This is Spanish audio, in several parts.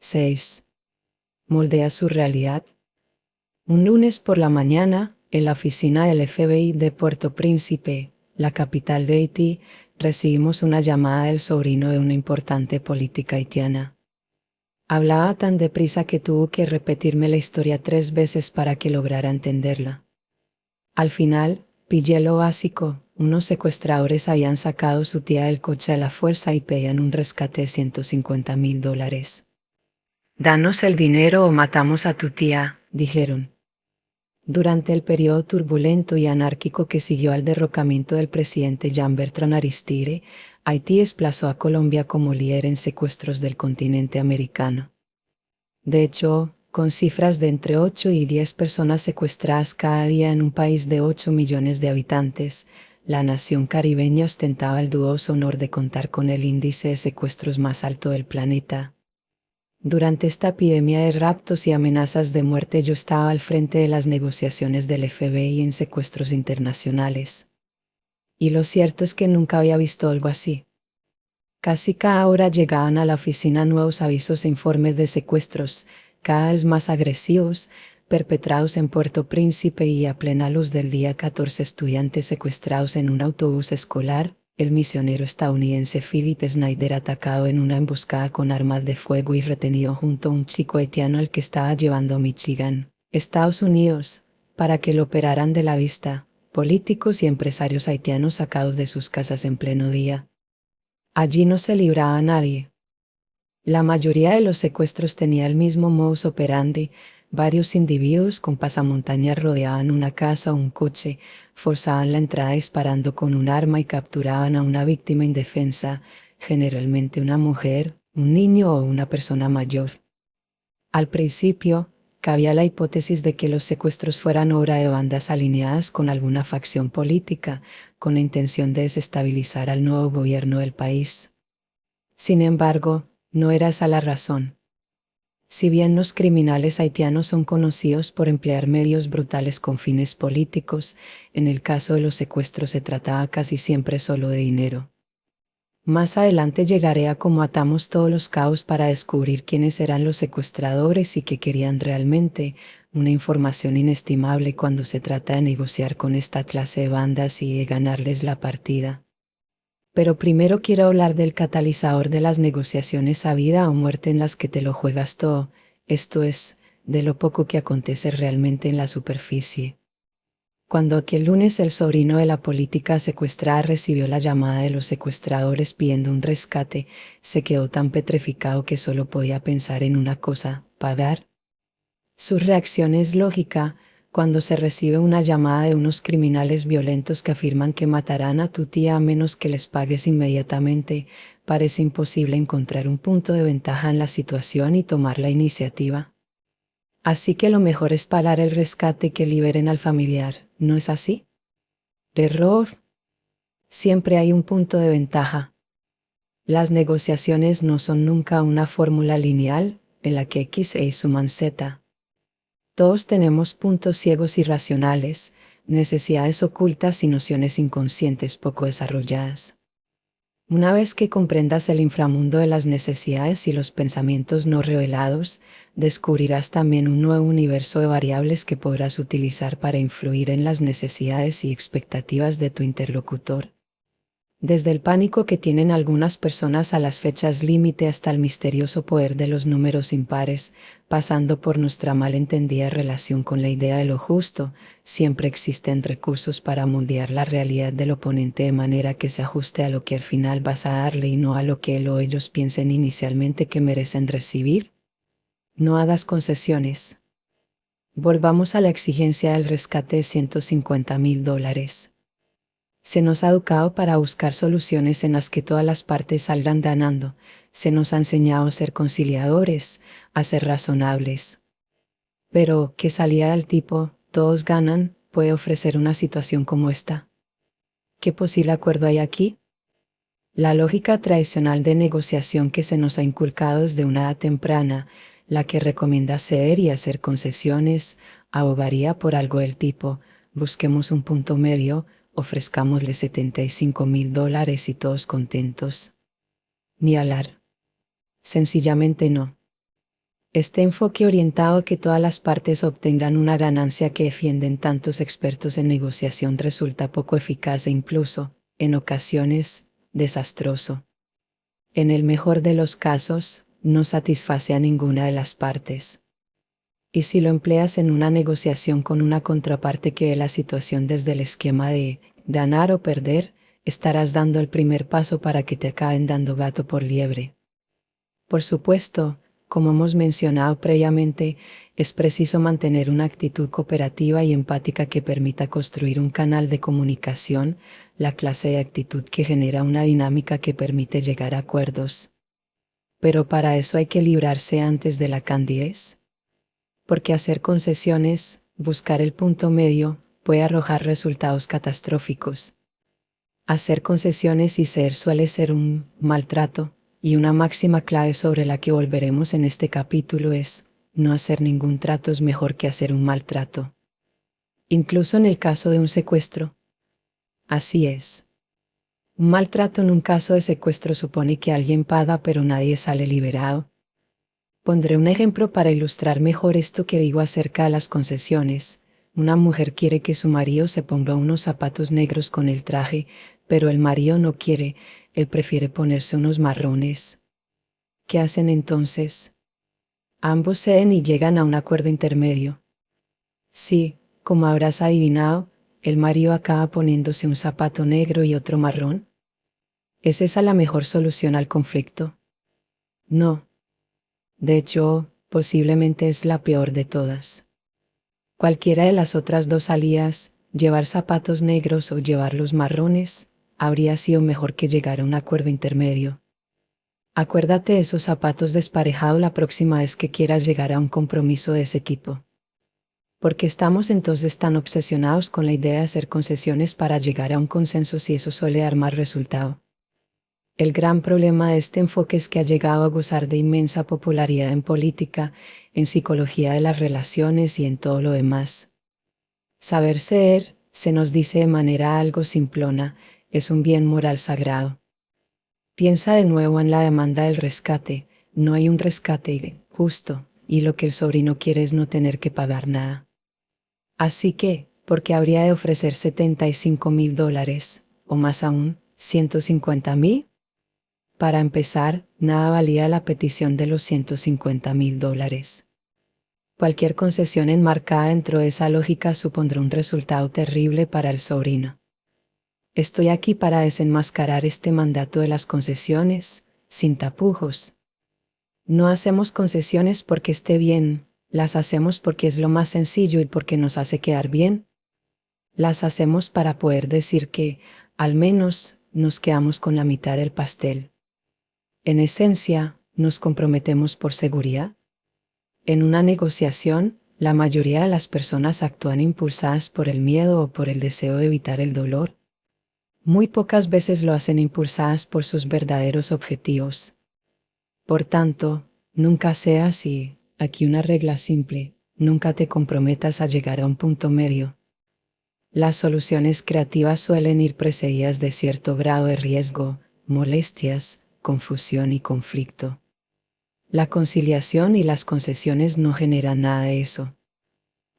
6. Moldea su realidad. Un lunes por la mañana, en la oficina del FBI de Puerto Príncipe, la capital de Haití, recibimos una llamada del sobrino de una importante política haitiana. Hablaba tan deprisa que tuvo que repetirme la historia 3 veces para que lograra entenderla. Al final, pillé lo básico: unos secuestradores habían sacado su tía del coche a la fuerza y pedían un rescate de $150,000. «Danos el dinero o matamos a tu tía», dijeron. Durante el periodo turbulento y anárquico que siguió al derrocamiento del presidente Jean-Bertrand Aristide, Haití desplazó a Colombia como líder en secuestros del continente americano. De hecho, con cifras de entre 8 y 10 personas secuestradas cada día en un país de 8 millones de habitantes, la nación caribeña ostentaba el dudoso honor de contar con el índice de secuestros más alto del planeta. Durante esta epidemia de raptos y amenazas de muerte, yo estaba al frente de las negociaciones del FBI en secuestros internacionales. Y lo cierto es que nunca había visto algo así. Casi cada hora llegaban a la oficina nuevos avisos e informes de secuestros, cada vez más agresivos, perpetrados en Puerto Príncipe, y a plena luz del día 14 estudiantes secuestrados en un autobús escolar, el misionero estadounidense Philip Snyder atacado en una emboscada con armas de fuego y retenido junto a un chico haitiano al que estaba llevando a Michigan, Estados Unidos, para que lo operaran de la vista, políticos y empresarios haitianos sacados de sus casas en pleno día. Allí no se libraba a nadie. La mayoría de los secuestros tenía el mismo modus operandi: varios individuos con pasamontañas rodeaban una casa o un coche, forzaban la entrada disparando con un arma y capturaban a una víctima indefensa, generalmente una mujer, un niño o una persona mayor. Al principio, cabía la hipótesis de que los secuestros fueran obra de bandas alineadas con alguna facción política, con la intención de desestabilizar al nuevo gobierno del país. Sin embargo, no era esa la razón. Si bien los criminales haitianos son conocidos por emplear medios brutales con fines políticos, en el caso de los secuestros se trataba casi siempre solo de dinero. Más adelante llegaré a cómo atamos todos los cabos para descubrir quiénes eran los secuestradores y qué querían realmente, una información inestimable cuando se trata de negociar con esta clase de bandas y de ganarles la partida. Pero primero quiero hablar del catalizador de las negociaciones a vida o muerte en las que te lo juegas todo, esto es, de lo poco que acontece realmente en la superficie. Cuando aquel lunes el sobrino de la política secuestrada recibió la llamada de los secuestradores pidiendo un rescate, se quedó tan petrificado que solo podía pensar en una cosa: pagar. Su reacción es lógica. Cuando se recibe una llamada de unos criminales violentos que afirman que matarán a tu tía a menos que les pagues inmediatamente, parece imposible encontrar un punto de ventaja en la situación y tomar la iniciativa. Así que lo mejor es pagar el rescate y que liberen al familiar, ¿no es así? Error. Siempre hay un punto de ventaja. Las negociaciones no son nunca una fórmula lineal, en la que X e Y suman Z. Todos tenemos puntos ciegos irracionales, necesidades ocultas y nociones inconscientes poco desarrolladas. Una vez que comprendas el inframundo de las necesidades y los pensamientos no revelados, descubrirás también un nuevo universo de variables que podrás utilizar para influir en las necesidades y expectativas de tu interlocutor. Desde el pánico que tienen algunas personas a las fechas límite hasta el misterioso poder de los números impares, pasando por nuestra malentendida relación con la idea de lo justo, siempre existen recursos para moldear la realidad del oponente de manera que se ajuste a lo que al final vas a darle y no a lo que él o ellos piensen inicialmente que merecen recibir. No hagas concesiones. Volvamos a la exigencia del rescate de $150,000. Se nos ha educado para buscar soluciones en las que todas las partes salgan ganando. Se nos ha enseñado a ser conciliadores, a ser razonables. Pero, ¿qué salida del tipo «todos ganan» puede ofrecer una situación como esta? ¿Qué posible acuerdo hay aquí? La lógica tradicional de negociación que se nos ha inculcado desde una edad temprana, la que recomienda ceder y hacer concesiones, abogaría por algo del tipo: busquemos un punto medio, ofrezcámosle $75,000 y todos contentos. Ni hablar. Sencillamente no. Este enfoque orientado a que todas las partes obtengan una ganancia que defienden tantos expertos en negociación resulta poco eficaz e incluso, en ocasiones, desastroso. En el mejor de los casos, no satisface a ninguna de las partes. Y si lo empleas en una negociación con una contraparte que ve la situación desde el esquema de ganar o perder, estarás dando el primer paso para que te acaben dando gato por liebre. Por supuesto, como hemos mencionado previamente, es preciso mantener una actitud cooperativa y empática que permita construir un canal de comunicación, la clase de actitud que genera una dinámica que permite llegar a acuerdos. Pero para eso hay que librarse antes de la candidez. Porque hacer concesiones, buscar el punto medio, puede arrojar resultados catastróficos. Hacer concesiones y ceder suele ser un maltrato, y una máxima clave sobre la que volveremos en este capítulo es, no hacer ningún trato es mejor que hacer un maltrato. Incluso en el caso de un secuestro. Así es. Un maltrato en un caso de secuestro supone que alguien paga pero nadie sale liberado. Pondré un ejemplo para ilustrar mejor esto que digo acerca de las concesiones. Una mujer quiere que su marido se ponga unos zapatos negros con el traje, pero el marido no quiere, él prefiere ponerse unos marrones. ¿Qué hacen entonces? Ambos ceden y llegan a un acuerdo intermedio. Sí, como habrás adivinado, el marido acaba poniéndose un zapato negro y otro marrón. ¿Es esa la mejor solución al conflicto? No. De hecho, posiblemente es la peor de todas. Cualquiera de las otras dos salidas, llevar zapatos negros o llevar los marrones, habría sido mejor que llegar a un acuerdo intermedio. Acuérdate de esos zapatos desparejados la próxima vez que quieras llegar a un compromiso de ese tipo. ¿Por qué estamos entonces tan obsesionados con la idea de hacer concesiones para llegar a un consenso si eso suele dar más resultado? El gran problema de este enfoque es que ha llegado a gozar de inmensa popularidad en política, en psicología de las relaciones y en todo lo demás. Saber ceder, se nos dice de manera algo simplona, es un bien moral sagrado. Piensa de nuevo en la demanda del rescate, no hay un rescate justo, y lo que el sobrino quiere es no tener que pagar nada. Así que, ¿por qué habría de ofrecer $75,000, o más aún, $150,000? Para empezar, nada valía la petición de los $150,000. Cualquier concesión enmarcada dentro de esa lógica supondrá un resultado terrible para el sobrino. Estoy aquí para desenmascarar este mandato de las concesiones, sin tapujos. No hacemos concesiones porque esté bien, las hacemos porque es lo más sencillo y porque nos hace quedar bien. Las hacemos para poder decir que, al menos, nos quedamos con la mitad del pastel. En esencia, nos comprometemos por seguridad. En una negociación, la mayoría de las personas actúan impulsadas por el miedo o por el deseo de evitar el dolor. Muy pocas veces lo hacen impulsadas por sus verdaderos objetivos. Por tanto, nunca seas y, aquí una regla simple, nunca te comprometas a llegar a un punto medio. Las soluciones creativas suelen ir precedidas de cierto grado de riesgo, molestias, confusión y conflicto. La conciliación y las concesiones no generan nada de eso.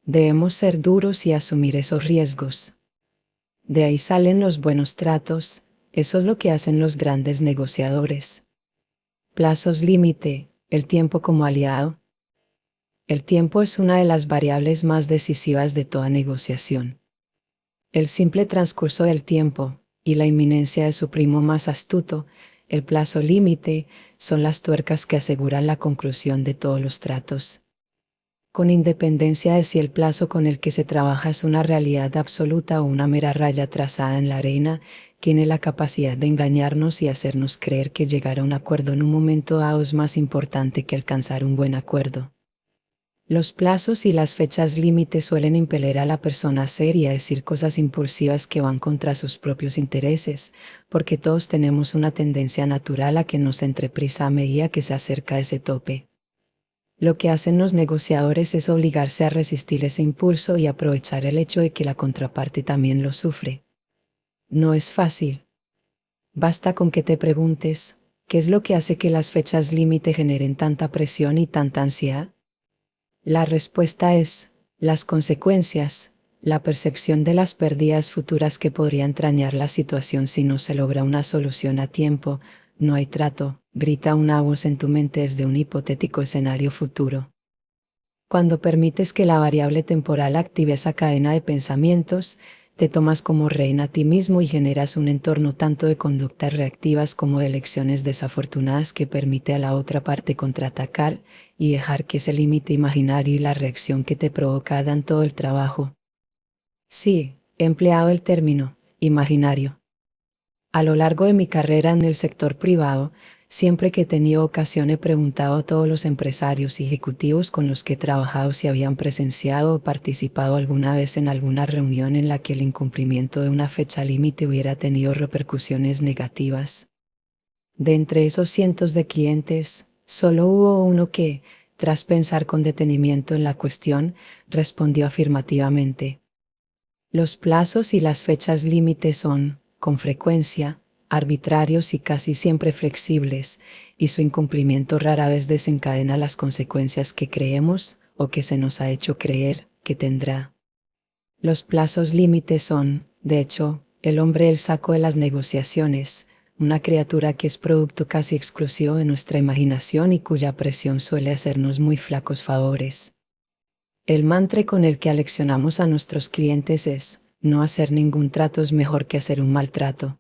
Debemos ser duros y asumir esos riesgos. De ahí salen los buenos tratos, eso es lo que hacen los grandes negociadores. Plazos límite, el tiempo como aliado. El tiempo es una de las variables más decisivas de toda negociación. El simple transcurso del tiempo, y la inminencia de su primo más astuto, el plazo límite, son las tuercas que aseguran la conclusión de todos los tratos. Con independencia de si el plazo con el que se trabaja es una realidad absoluta o una mera raya trazada en la arena, tiene la capacidad de engañarnos y hacernos creer que llegar a un acuerdo en un momento dado es más importante que alcanzar un buen acuerdo. Los plazos y las fechas límite suelen impeler a la persona a hacer y a decir cosas impulsivas que van contra sus propios intereses, porque todos tenemos una tendencia natural a que nos entre prisa a medida que se acerca ese tope. Lo que hacen los negociadores es obligarse a resistir ese impulso y aprovechar el hecho de que la contraparte también lo sufre. No es fácil. Basta con que te preguntes, ¿Qué es lo que hace que las fechas límite generen tanta presión y tanta ansiedad? La respuesta es, las consecuencias, la percepción de las pérdidas futuras que podría entrañar la situación si no se logra una solución a tiempo. No hay trato, grita una voz en tu mente desde un hipotético escenario futuro. Cuando permites que la variable temporal active esa cadena de pensamientos, te tomas como reina a ti mismo y generas un entorno tanto de conductas reactivas como de elecciones desafortunadas que permite a la otra parte contraatacar y dejar que ese límite imaginario y la reacción que te provoca hagan todo el trabajo. Sí, he empleado el término imaginario. A lo largo de mi carrera en el sector privado, siempre que he tenido ocasión he preguntado a todos los empresarios y ejecutivos con los que he trabajado si habían presenciado o participado alguna vez en alguna reunión en la que el incumplimiento de una fecha límite hubiera tenido repercusiones negativas. De entre esos cientos de clientes, solo hubo uno que, tras pensar con detenimiento en la cuestión, respondió afirmativamente. Los plazos y las fechas límite son, con frecuencia, arbitrarios y casi siempre flexibles, y su incumplimiento rara vez desencadena las consecuencias que creemos, o que se nos ha hecho creer, que tendrá. Los plazos límite son, de hecho, el hombre el saco de las negociaciones, una criatura que es producto casi exclusivo de nuestra imaginación y cuya presión suele hacernos muy flacos favores. El mantra con el que aleccionamos a nuestros clientes es, no hacer ningún trato es mejor que hacer un maltrato.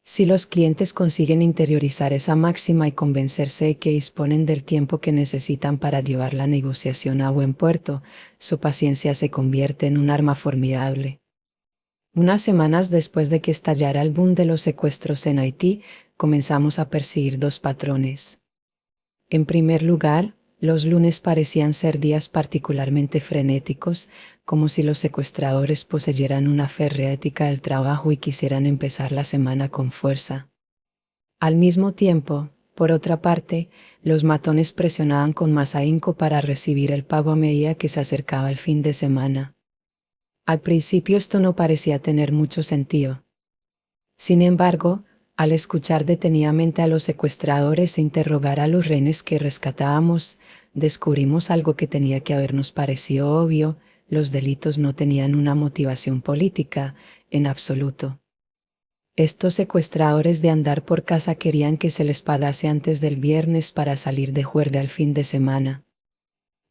Si los clientes consiguen interiorizar esa máxima y convencerse de que disponen del tiempo que necesitan para llevar la negociación a buen puerto, su paciencia se convierte en un arma formidable. Unas semanas después de que estallara el boom de los secuestros en Haití, comenzamos a percibir dos patrones. En primer lugar, los lunes parecían ser días particularmente frenéticos, como si los secuestradores poseyeran una férrea ética del trabajo y quisieran empezar la semana con fuerza. Al mismo tiempo, por otra parte, los matones presionaban con más ahínco para recibir el pago a medida que se acercaba el fin de semana. Al principio esto no parecía tener mucho sentido. Sin embargo, al escuchar detenidamente a los secuestradores e interrogar a los rehenes que rescatábamos, descubrimos algo que tenía que habernos parecido obvio: los delitos no tenían una motivación política, en absoluto. Estos secuestradores de andar por casa querían que se les pagase antes del viernes para salir de juerga el fin de semana.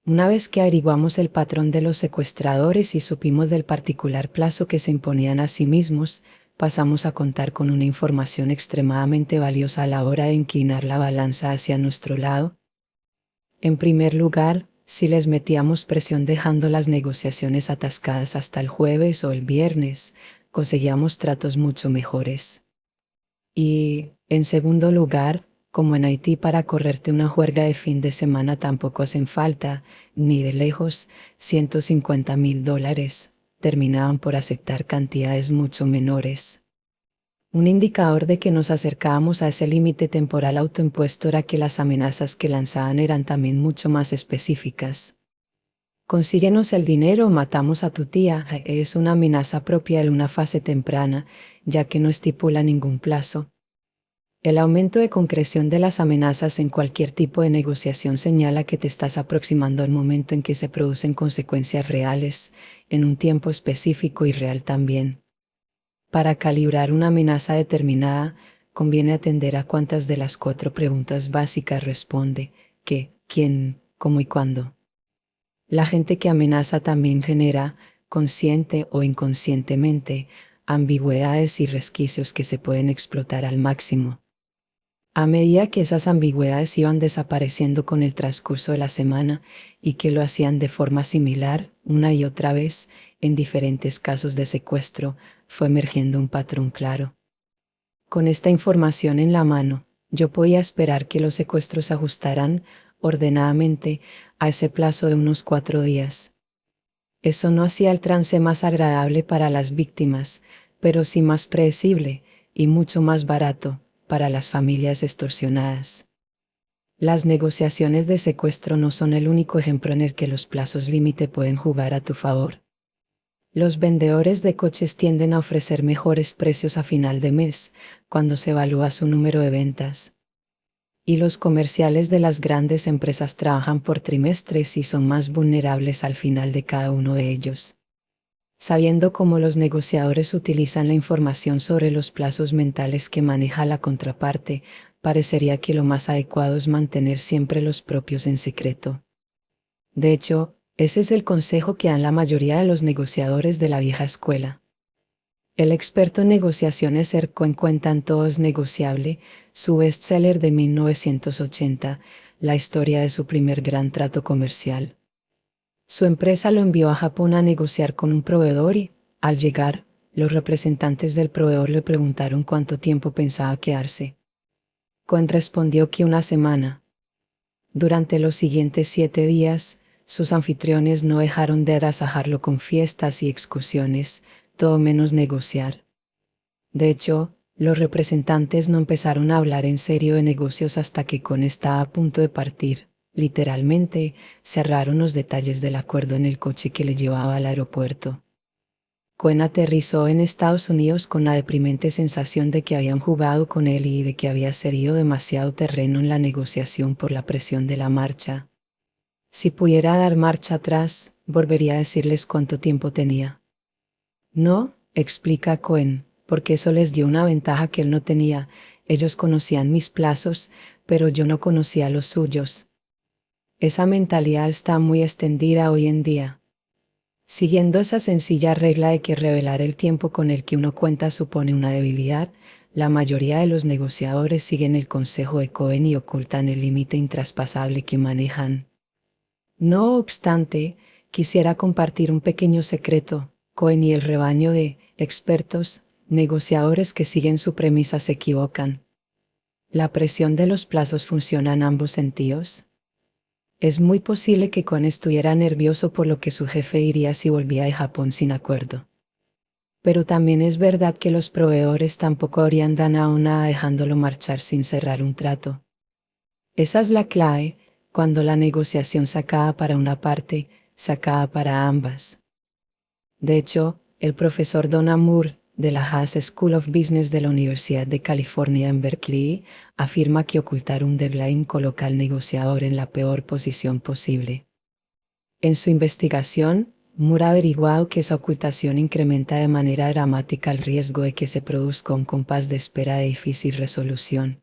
Una vez que averiguamos el patrón de los secuestradores y supimos del particular plazo que se imponían a sí mismos, pasamos a contar con una información extremadamente valiosa a la hora de inclinar la balanza hacia nuestro lado. En primer lugar, si les metíamos presión dejando las negociaciones atascadas hasta el jueves o el viernes, conseguíamos tratos mucho mejores. Y, en segundo lugar, como en Haití para correrte una juerga de fin de semana tampoco hacen falta, ni de lejos, $150,000, terminaban por aceptar cantidades mucho menores. Un indicador de que nos acercábamos a ese límite temporal autoimpuesto era que las amenazas que lanzaban eran también mucho más específicas. Consíguenos el dinero o matamos a tu tía es una amenaza propia de una fase temprana, ya que no estipula ningún plazo. El aumento de concreción de las amenazas en cualquier tipo de negociación señala que te estás aproximando al momento en que se producen consecuencias reales, en un tiempo específico y real también. Para calibrar una amenaza determinada, conviene atender a cuántas de las 4 preguntas básicas responde: ¿qué, quién, cómo y cuándo? La gente que amenaza también genera, consciente o inconscientemente, ambigüedades y resquicios que se pueden explotar al máximo. A medida que esas ambigüedades iban desapareciendo con el transcurso de la semana, y que lo hacían de forma similar, una y otra vez, en diferentes casos de secuestro, fue emergiendo un patrón claro. Con esta información en la mano, yo podía esperar que los secuestros se ajustaran, ordenadamente, a ese plazo de unos 4 días. Eso no hacía el trance más agradable para las víctimas, pero sí más predecible, y mucho más barato para las familias extorsionadas. Las negociaciones de secuestro no son el único ejemplo en el que los plazos límite pueden jugar a tu favor. Los vendedores de coches tienden a ofrecer mejores precios a final de mes, cuando se evalúa su número de ventas. Y los comerciales de las grandes empresas trabajan por trimestres y son más vulnerables al final de cada uno de ellos. Sabiendo cómo los negociadores utilizan la información sobre los plazos mentales que maneja la contraparte, parecería que lo más adecuado es mantener siempre los propios en secreto. De hecho, ese es el consejo que dan la mayoría de los negociadores de la vieja escuela. El experto en negociaciones Eric Cohen cuenta en Todo es negociable, su bestseller de 1980, la historia de su primer gran trato comercial. Su empresa lo envió a Japón a negociar con un proveedor y, al llegar, los representantes del proveedor le preguntaron cuánto tiempo pensaba quedarse. Cohen respondió que una semana. Durante los siguientes 7 días, sus anfitriones no dejaron de agasajarlo con fiestas y excursiones, todo menos negociar. De hecho, los representantes no empezaron a hablar en serio de negocios hasta que Cohen estaba a punto de partir. Literalmente, cerraron los detalles del acuerdo en el coche que le llevaba al aeropuerto. Cohen aterrizó en Estados Unidos con la deprimente sensación de que habían jugado con él y de que había cedido demasiado terreno en la negociación por la presión de la marcha. Si pudiera dar marcha atrás, volvería a decirles cuánto tiempo tenía. No, explica Cohen, porque eso les dio una ventaja que él no tenía. Ellos conocían mis plazos, pero yo no conocía los suyos. Esa mentalidad está muy extendida hoy en día. Siguiendo esa sencilla regla de que revelar el tiempo con el que uno cuenta supone una debilidad, la mayoría de los negociadores siguen el consejo de Cohen y ocultan el límite intraspasable que manejan. No obstante, quisiera compartir un pequeño secreto. Cohen y el rebaño de expertos, negociadores que siguen su premisa se equivocan. La presión de los plazos funciona en ambos sentidos. Es muy posible que Cohen estuviera nervioso por lo que su jefe diría si volvía de Japón sin acuerdo. Pero también es verdad que los proveedores tampoco habrían ganado nada dejándolo marchar sin cerrar un trato. Esa es la clave. Cuando la negociación se acaba para una parte, se acaba para ambas. De hecho, el profesor Donald Moore, de la Haas School of Business de la Universidad de California en Berkeley, afirma que ocultar un deadline coloca al negociador en la peor posición posible. En su investigación, Moore ha averiguado que esa ocultación incrementa de manera dramática el riesgo de que se produzca un compás de espera de difícil resolución.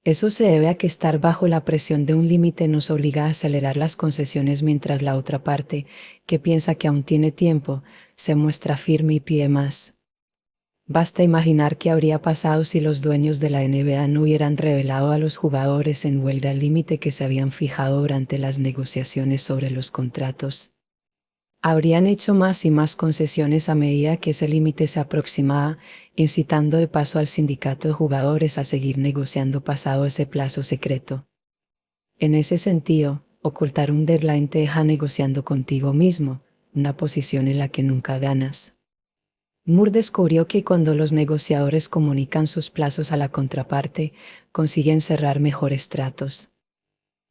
Eso se debe a que estar bajo la presión de un límite nos obliga a acelerar las concesiones mientras la otra parte, que piensa que aún tiene tiempo, se muestra firme y pide más. Basta imaginar qué habría pasado si los dueños de la NBA no hubieran revelado a los jugadores en huelga el límite que se habían fijado durante las negociaciones sobre los contratos. Habrían hecho más y más concesiones a medida que ese límite se aproximaba, incitando de paso al sindicato de jugadores a seguir negociando pasado ese plazo secreto. En ese sentido, ocultar un deadline te deja negociando contigo mismo, una posición en la que nunca ganas. Moore descubrió que cuando los negociadores comunican sus plazos a la contraparte, consiguen cerrar mejores tratos.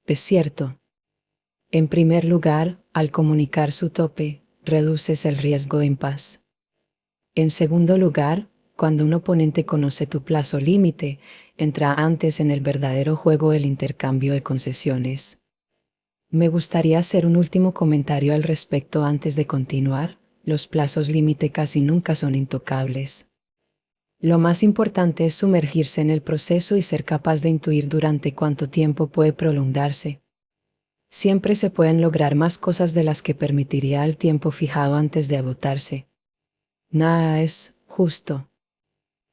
Es cierto. En primer lugar, al comunicar su tope, reduces el riesgo de impasse. En segundo lugar, cuando un oponente conoce tu plazo límite, entra antes en el verdadero juego del intercambio de concesiones. Me gustaría hacer un último comentario al respecto antes de continuar. Los plazos límite casi nunca son intocables. Lo más importante es sumergirse en el proceso y ser capaz de intuir durante cuánto tiempo puede prolongarse. Siempre se pueden lograr más cosas de las que permitiría el tiempo fijado antes de agotarse. Nada es justo.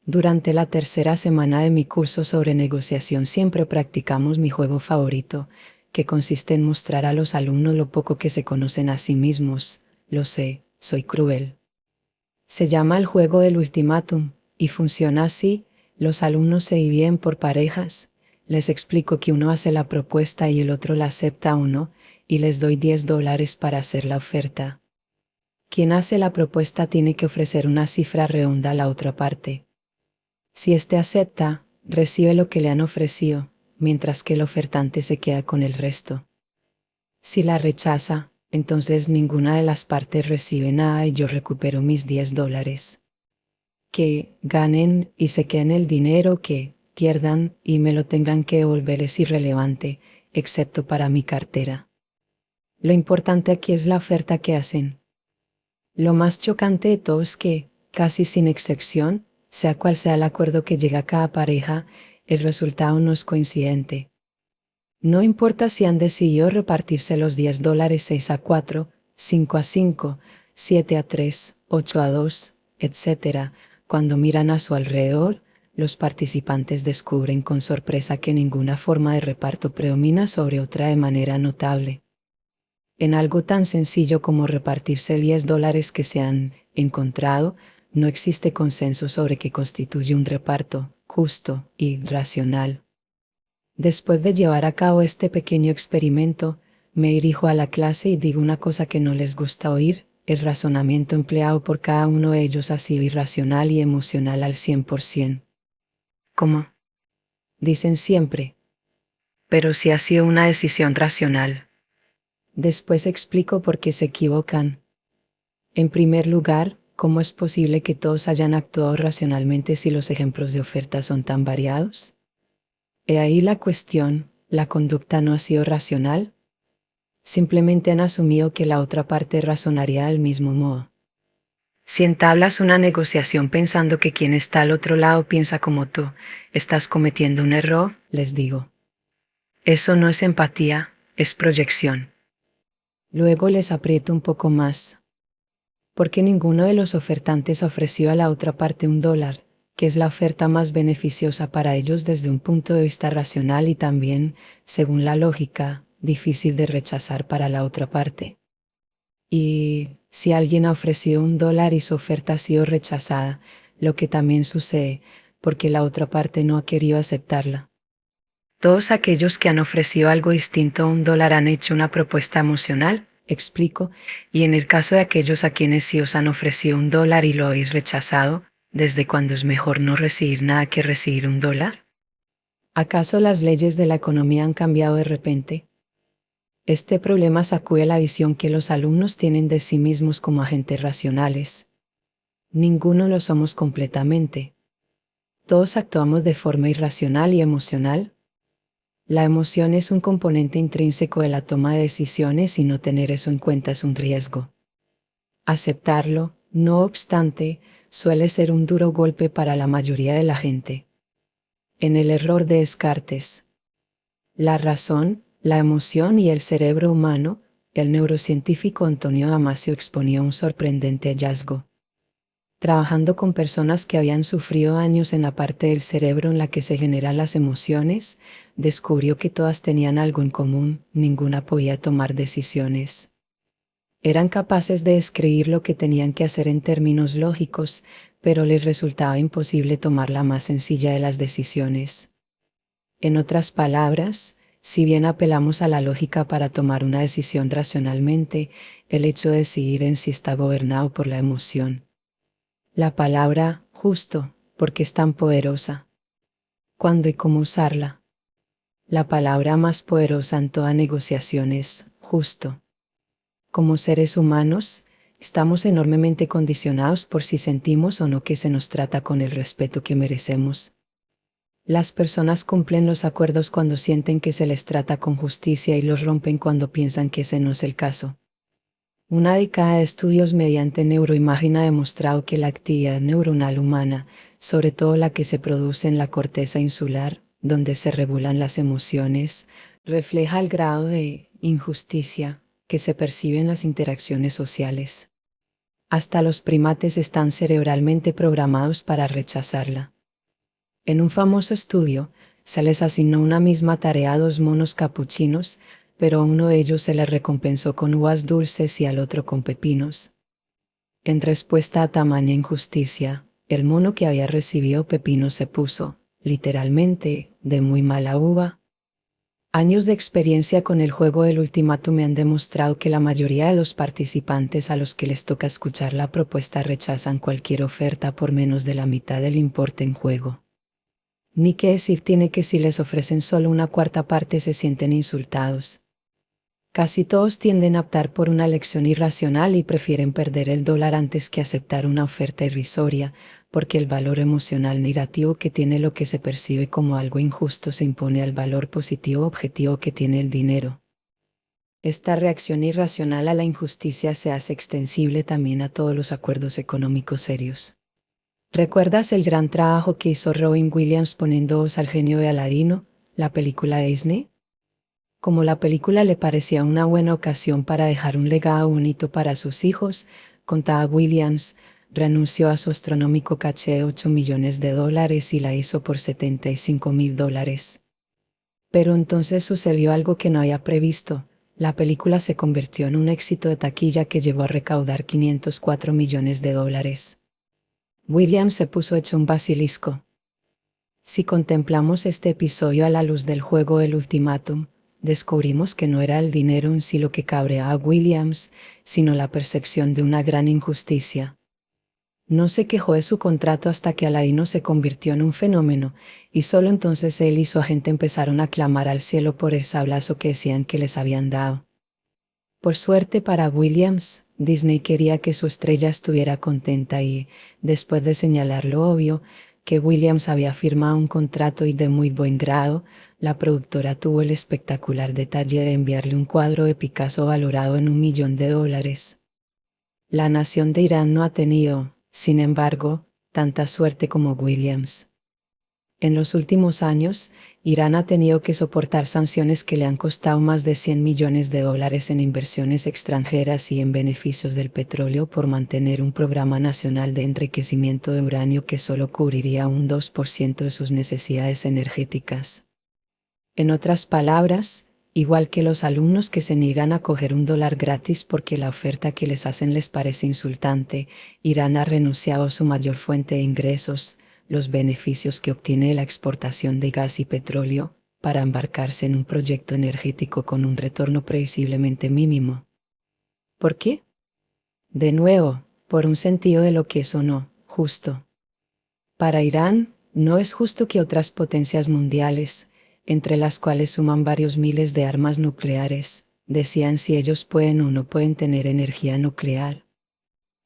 Durante la tercera semana de mi curso sobre negociación siempre practicamos mi juego favorito, que consiste en mostrar a los alumnos lo poco que se conocen a sí mismos. Lo sé, soy cruel. Se llama el juego del ultimátum, y funciona así: los alumnos se dividen por parejas. Les explico que uno hace la propuesta y el otro la acepta o no, y les doy $10 para hacer la oferta. Quien hace la propuesta tiene que ofrecer una cifra redonda a la otra parte. Si éste acepta, recibe lo que le han ofrecido, mientras que el ofertante se queda con el resto. Si la rechaza, entonces ninguna de las partes recibe nada y yo recupero mis $10. Que ganen y se queden el dinero, que pierdan y me lo tengan que devolver es irrelevante, excepto para mi cartera. Lo importante aquí es la oferta que hacen. Lo más chocante de todo es que, casi sin excepción, sea cual sea el acuerdo que llega cada pareja, el resultado no es coincidente. No importa si han decidido repartirse los $10 6-4, 5-5, 7-3, 8-2, etc., cuando miran a su alrededor, los participantes descubren con sorpresa que ninguna forma de reparto predomina sobre otra de manera notable. En algo tan sencillo como repartirse $10 que se han encontrado, no existe consenso sobre qué constituye un reparto justo y racional. Después de llevar a cabo este pequeño experimento, me dirijo a la clase y digo una cosa que no les gusta oír: el razonamiento empleado por cada uno de ellos ha sido irracional y emocional al 100%. ¿Cómo? Dicen siempre. Pero sí ha sido una decisión racional. Después explico por qué se equivocan. En primer lugar, ¿cómo es posible que todos hayan actuado racionalmente si los ejemplos de oferta son tan variados? He ahí la cuestión: ¿la conducta no ha sido racional? Simplemente han asumido que la otra parte razonaría del mismo modo. Si entablas una negociación pensando que quien está al otro lado piensa como tú, estás cometiendo un error, les digo. Eso no es empatía, es proyección. Luego les aprieto un poco más. Porque ninguno de los ofertantes ofreció a la otra parte $1, que es la oferta más beneficiosa para ellos desde un punto de vista racional y también, según la lógica, difícil de rechazar para la otra parte. Y si alguien ha ofrecido $1 y su oferta ha sido rechazada, lo que también sucede, porque la otra parte no ha querido aceptarla. Todos aquellos que han ofrecido algo distinto a $1 han hecho una propuesta emocional, explico, y en el caso de aquellos a quienes sí os han ofrecido $1 y lo habéis rechazado, ¿desde cuándo es mejor no recibir nada que recibir $1? ¿Acaso las leyes de la economía han cambiado de repente? Este problema sacude la visión que los alumnos tienen de sí mismos como agentes racionales. Ninguno lo somos completamente. Todos actuamos de forma irracional y emocional. La emoción es un componente intrínseco de la toma de decisiones y no tener eso en cuenta es un riesgo. Aceptarlo, no obstante, suele ser un duro golpe para la mayoría de la gente. En el error de Descartes. La razón, la emoción y el cerebro humano, el neurocientífico Antonio Damasio exponía un sorprendente hallazgo. Trabajando con personas que habían sufrido daños en la parte del cerebro en la que se generan las emociones, descubrió que todas tenían algo en común: ninguna podía tomar decisiones. Eran capaces de describir lo que tenían que hacer en términos lógicos, pero les resultaba imposible tomar la más sencilla de las decisiones. En otras palabras, si bien apelamos a la lógica para tomar una decisión racionalmente, el hecho de decidir en sí está gobernado por la emoción. La palabra justo, porque es tan poderosa. ¿Cuándo y cómo usarla? La palabra más poderosa en toda negociación es justo. Como seres humanos, estamos enormemente condicionados por si sentimos o no que se nos trata con el respeto que merecemos. Las personas cumplen los acuerdos cuando sienten que se les trata con justicia y los rompen cuando piensan que ese no es el caso. Una década de estudios mediante neuroimagen ha demostrado que la actividad neuronal humana, sobre todo la que se produce en la corteza insular, donde se regulan las emociones, refleja el grado de injusticia que se percibe en las interacciones sociales. Hasta los primates están cerebralmente programados para rechazarla. En un famoso estudio, se les asignó una misma tarea a dos monos capuchinos, pero a uno de ellos se le recompensó con uvas dulces y al otro con pepinos. En respuesta a tamaña injusticia, el mono que había recibido pepinos se puso, literalmente, de muy mala uva. Años de experiencia con el juego del ultimátum me han demostrado que la mayoría de los participantes a los que les toca escuchar la propuesta rechazan cualquier oferta por menos de la mitad del importe en juego. Ni qué decir tiene que si les ofrecen solo una cuarta parte se sienten insultados. Casi todos tienden a optar por una elección irracional y prefieren perder $1 antes que aceptar una oferta irrisoria, porque el valor emocional negativo que tiene lo que se percibe como algo injusto se impone al valor positivo objetivo que tiene el dinero. Esta reacción irracional a la injusticia se hace extensible también a todos los acuerdos económicos serios. ¿Recuerdas el gran trabajo que hizo Robin Williams poniendo voz al genio de Aladino, la película de Disney? Como la película le parecía una buena ocasión para dejar un legado bonito para sus hijos, contaba Williams, renunció a su astronómico caché de $8 millones y la hizo por $75,000. Pero entonces sucedió algo que no había previsto. La película se convirtió en un éxito de taquilla que llevó a recaudar $504 millones. Williams se puso hecho un basilisco. Si contemplamos este episodio a la luz del juego del ultimátum, descubrimos que no era el dinero en sí lo que cabreaba a Williams, sino la percepción de una gran injusticia. No se quejó de su contrato hasta que Aladino se convirtió en un fenómeno, y solo entonces él y su agente empezaron a clamar al cielo por el sablazo que decían que les habían dado. Por suerte para Williams, Disney quería que su estrella estuviera contenta y, después de señalar lo obvio, que Williams había firmado un contrato y de muy buen grado, la productora tuvo el espectacular detalle de enviarle un cuadro de Picasso valorado en $1 millón. La nación de Irán no ha tenido, sin embargo, tanta suerte como Williams. En los últimos años, Irán ha tenido que soportar sanciones que le han costado más de $100 millones en inversiones extranjeras y en beneficios del petróleo por mantener un programa nacional de enriquecimiento de uranio que solo cubriría un 2% de sus necesidades energéticas. En otras palabras, igual que los alumnos que se niegan a coger $1 gratis porque la oferta que les hacen les parece insultante, Irán ha renunciado a su mayor fuente de ingresos, los beneficios que obtiene de la exportación de gas y petróleo, para embarcarse en un proyecto energético con un retorno previsiblemente mínimo. ¿Por qué? De nuevo, por un sentido de lo que es o no justo. Para Irán, no es justo que otras potencias mundiales, entre las cuales suman varios miles de armas nucleares, decían si ellos pueden o no pueden tener energía nuclear.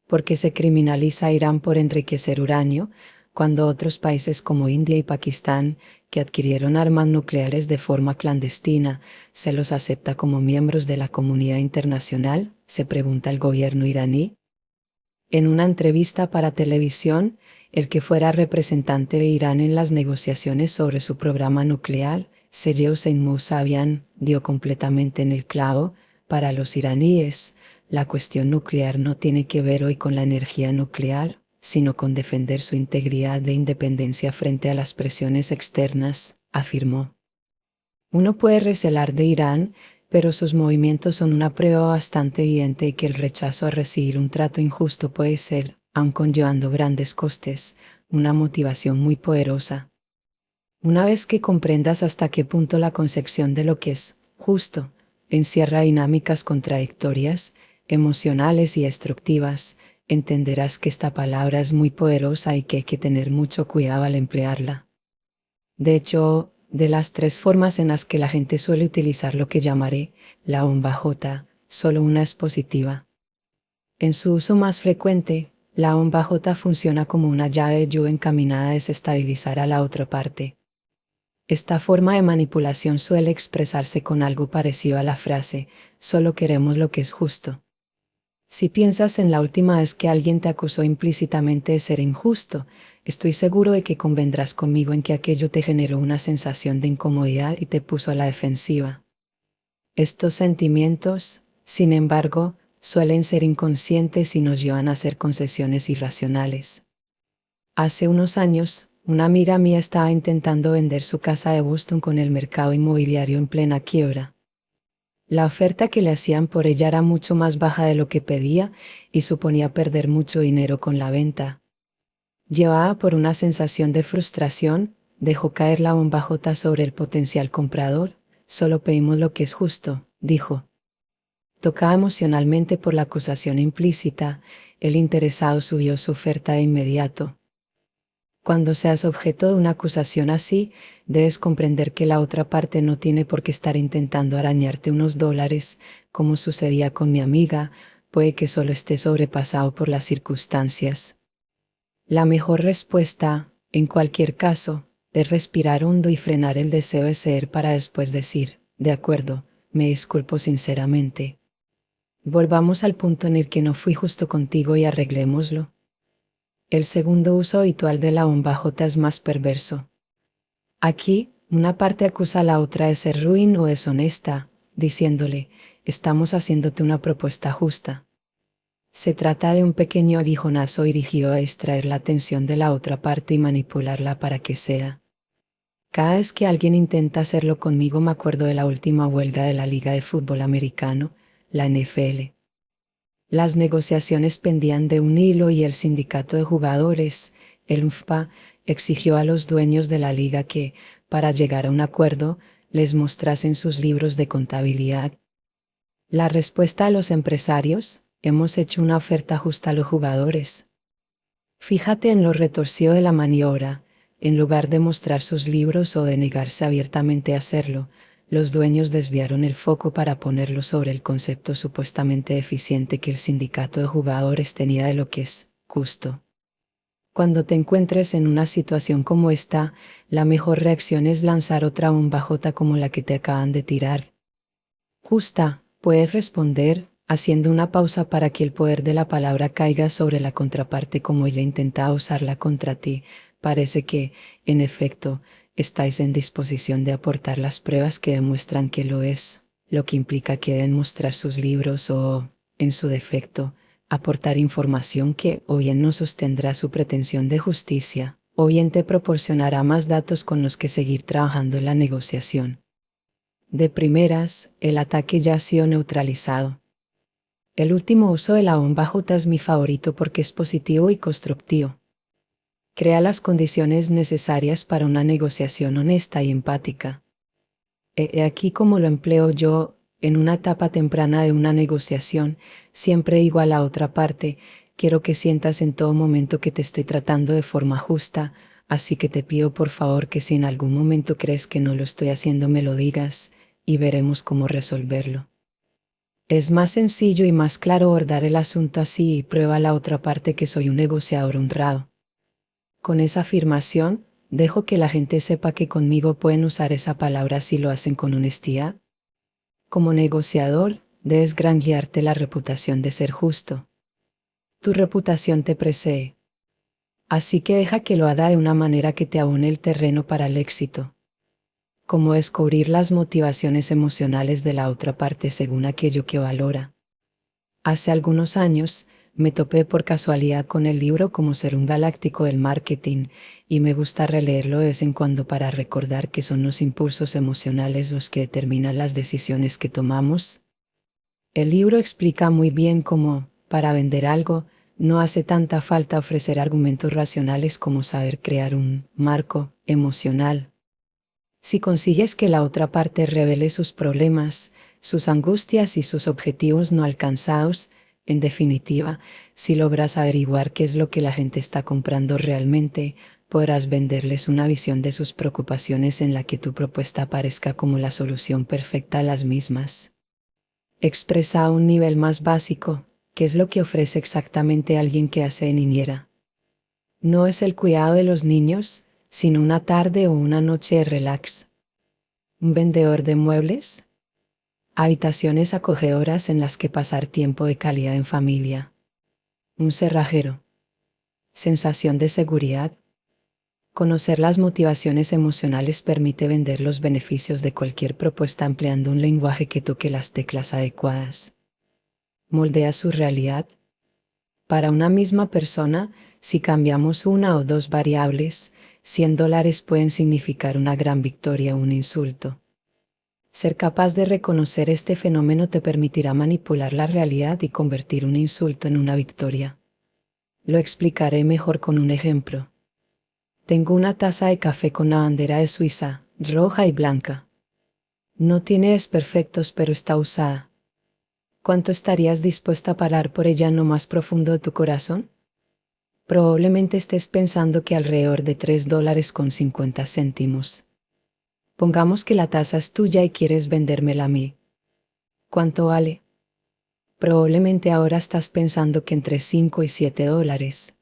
Porque se criminaliza a Irán por enriquecer uranio, cuando otros países como India y Pakistán, que adquirieron armas nucleares de forma clandestina, se los acepta como miembros de la comunidad internacional, se pregunta el gobierno iraní. En una entrevista para televisión, el que fuera representante de Irán en las negociaciones sobre su programa nuclear, Seyed Hossein Mousavian, dio completamente en el clavo. Para los iraníes, la cuestión nuclear no tiene que ver hoy con la energía nuclear, sino con defender su integridad de independencia frente a las presiones externas, afirmó. Uno puede recelar de Irán, pero sus movimientos son una prueba bastante evidente de que el rechazo a recibir un trato injusto puede ser, aun conllevando grandes costes, una motivación muy poderosa. Una vez que comprendas hasta qué punto la concepción de lo que es justo encierra dinámicas contradictorias, emocionales y destructivas, entenderás que esta palabra es muy poderosa y que hay que tener mucho cuidado al emplearla. De hecho, de las 3 formas en las que la gente suele utilizar lo que llamaré la bomba J, solo una es positiva. En su uso más frecuente, la bomba J funciona como una llave de lluvia encaminada a desestabilizar a la otra parte. Esta forma de manipulación suele expresarse con algo parecido a la frase, solo queremos lo que es justo. Si piensas en la última vez que alguien te acusó implícitamente de ser injusto, estoy seguro de que convendrás conmigo en que aquello te generó una sensación de incomodidad y te puso a la defensiva. Estos sentimientos, sin embargo, suelen ser inconscientes y nos llevan a hacer concesiones irracionales. Hace unos años, una amiga mía estaba intentando vender su casa de Boston con el mercado inmobiliario en plena quiebra. La oferta que le hacían por ella era mucho más baja de lo que pedía y suponía perder mucho dinero con la venta. Llevada por una sensación de frustración, dejó caer la bomba J sobre el potencial comprador. Solo pedimos lo que es justo, dijo. Tocada emocionalmente por la acusación implícita, el interesado subió su oferta de inmediato. Cuando seas objeto de una acusación así, debes comprender que la otra parte no tiene por qué estar intentando arañarte unos $, como sucedía con mi amiga, puede que solo esté sobrepasado por las circunstancias. La mejor respuesta, en cualquier caso, es respirar hondo y frenar el deseo de ser para después decir, de acuerdo, me disculpo sinceramente. Volvamos al punto en el que no fui justo contigo y arreglémoslo. El segundo uso habitual de la bomba J es más perverso. Aquí, una parte acusa a la otra de ser ruin o deshonesta, diciéndole, estamos haciéndote una propuesta justa. Se trata de un pequeño aguijonazo dirigido a distraer la atención de la otra parte y manipularla para que sea. Cada vez que alguien intenta hacerlo conmigo me acuerdo de la última huelga de la Liga de Fútbol Americano, la NFL. Las negociaciones pendían de un hilo y el sindicato de jugadores, el NFPA, exigió a los dueños de la liga que, para llegar a un acuerdo, les mostrasen sus libros de contabilidad. La respuesta a los empresarios: hemos hecho una oferta justa a los jugadores. Fíjate en lo retorcido de la maniobra. En lugar de mostrar sus libros o de negarse abiertamente a hacerlo, los dueños desviaron el foco para ponerlo sobre el concepto supuestamente deficiente que el sindicato de jugadores tenía de lo que es justo. Cuando te encuentres en una situación como esta, la mejor reacción es lanzar otra bomba J como la que te acaban de tirar. Justa, puedes responder, haciendo una pausa para que el poder de la palabra caiga sobre la contraparte como ella intenta usarla contra ti. Parece que, en efecto, estáis en disposición de aportar las pruebas que demuestran que lo es, lo que implica que deben mostrar sus libros o, en su defecto, aportar información que o bien no sostendrá su pretensión de justicia, o bien te proporcionará más datos con los que seguir trabajando en la negociación. De primeras, el ataque ya ha sido neutralizado. El último uso de la bomba J es mi favorito porque es positivo y constructivo. Crea las condiciones necesarias para una negociación honesta y empática. He aquí cómo lo empleo yo. En una etapa temprana de una negociación, siempre digo a la otra parte: quiero que sientas en todo momento que te estoy tratando de forma justa, así que te pido por favor que si en algún momento crees que no lo estoy haciendo me lo digas, y veremos cómo resolverlo. Es más sencillo y más claro abordar el asunto así y prueba a la otra parte que soy un negociador honrado. Con esa afirmación, dejo que la gente sepa que conmigo pueden usar esa palabra si lo hacen con honestidad. Como negociador, debes granjearte la reputación de ser justo. Tu reputación te precede. Así que deja que lo haga de una manera que te abone el terreno para el éxito. Como descubrir las motivaciones emocionales de la otra parte según aquello que valora. Hace algunos años, me topé por casualidad con el libro Cómo ser un galáctico del marketing, y me gusta releerlo de vez en cuando para recordar que son los impulsos emocionales los que determinan las decisiones que tomamos. El libro explica muy bien cómo, para vender algo, no hace tanta falta ofrecer argumentos racionales como saber crear un marco emocional. Si consigues que la otra parte revele sus problemas, sus angustias y sus objetivos no alcanzados, en definitiva, si logras averiguar qué es lo que la gente está comprando realmente, podrás venderles una visión de sus preocupaciones en la que tu propuesta aparezca como la solución perfecta a las mismas. Expresa a un nivel más básico, ¿qué es lo que ofrece exactamente alguien que hace de niñera? No es el cuidado de los niños, sino una tarde o una noche de relax. ¿Un vendedor de muebles? Habitaciones acogedoras en las que pasar tiempo de calidad en familia. Un cerrajero. Sensación de seguridad. Conocer las motivaciones emocionales permite vender los beneficios de cualquier propuesta empleando un lenguaje que toque las teclas adecuadas. Moldea su realidad. Para una misma persona, si cambiamos una o dos variables, $100 pueden significar una gran victoria o un insulto. Ser capaz de reconocer este fenómeno te permitirá manipular la realidad y convertir un insulto en una victoria. Lo explicaré mejor con un ejemplo. Tengo una taza de café con la bandera de Suiza, roja y blanca. No tiene desperfectos pero está usada. ¿Cuánto estarías dispuesta a pagar por ella en lo más profundo de tu corazón? Probablemente estés pensando que alrededor de $3.50. Pongamos que la taza es tuya y quieres vendérmela a mí. ¿Cuánto vale? Probablemente ahora estás pensando que entre $5 y $7.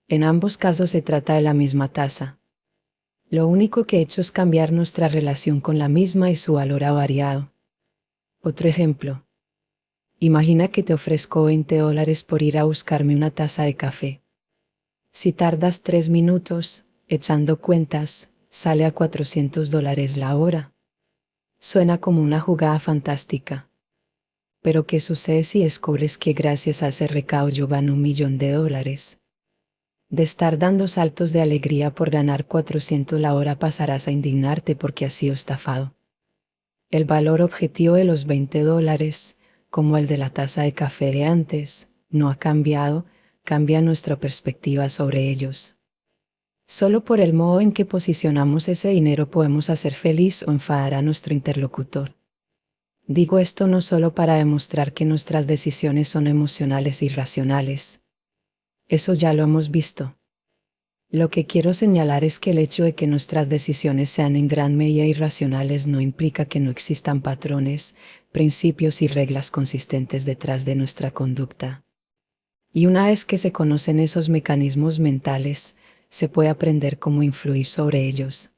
En ambos casos se trata de la misma tasa. Lo único que he hecho es cambiar nuestra relación con la misma y su valor ha variado. Otro ejemplo. Imagina que te ofrezco $20 por ir a buscarme una taza de café. Si tardas 3 minutos, echando cuentas, sale a $400 la hora. Suena como una jugada fantástica. Pero ¿qué sucede si descubres que gracias a ese recaudo gano $1.000.000? De estar dando saltos de alegría por ganar 400 la hora pasarás a indignarte porque has sido estafado. El valor objetivo de los $20, como el de la taza de café de antes, no ha cambiado, cambia nuestra perspectiva sobre ellos. Solo por el modo en que posicionamos ese dinero podemos hacer feliz o enfadar a nuestro interlocutor. Digo esto no solo para demostrar que nuestras decisiones son emocionales y racionales. Eso ya lo hemos visto. Lo que quiero señalar es que el hecho de que nuestras decisiones sean en gran medida irracionales no implica que no existan patrones, principios y reglas consistentes detrás de nuestra conducta. Y una vez que se conocen esos mecanismos mentales, se puede aprender cómo influir sobre ellos.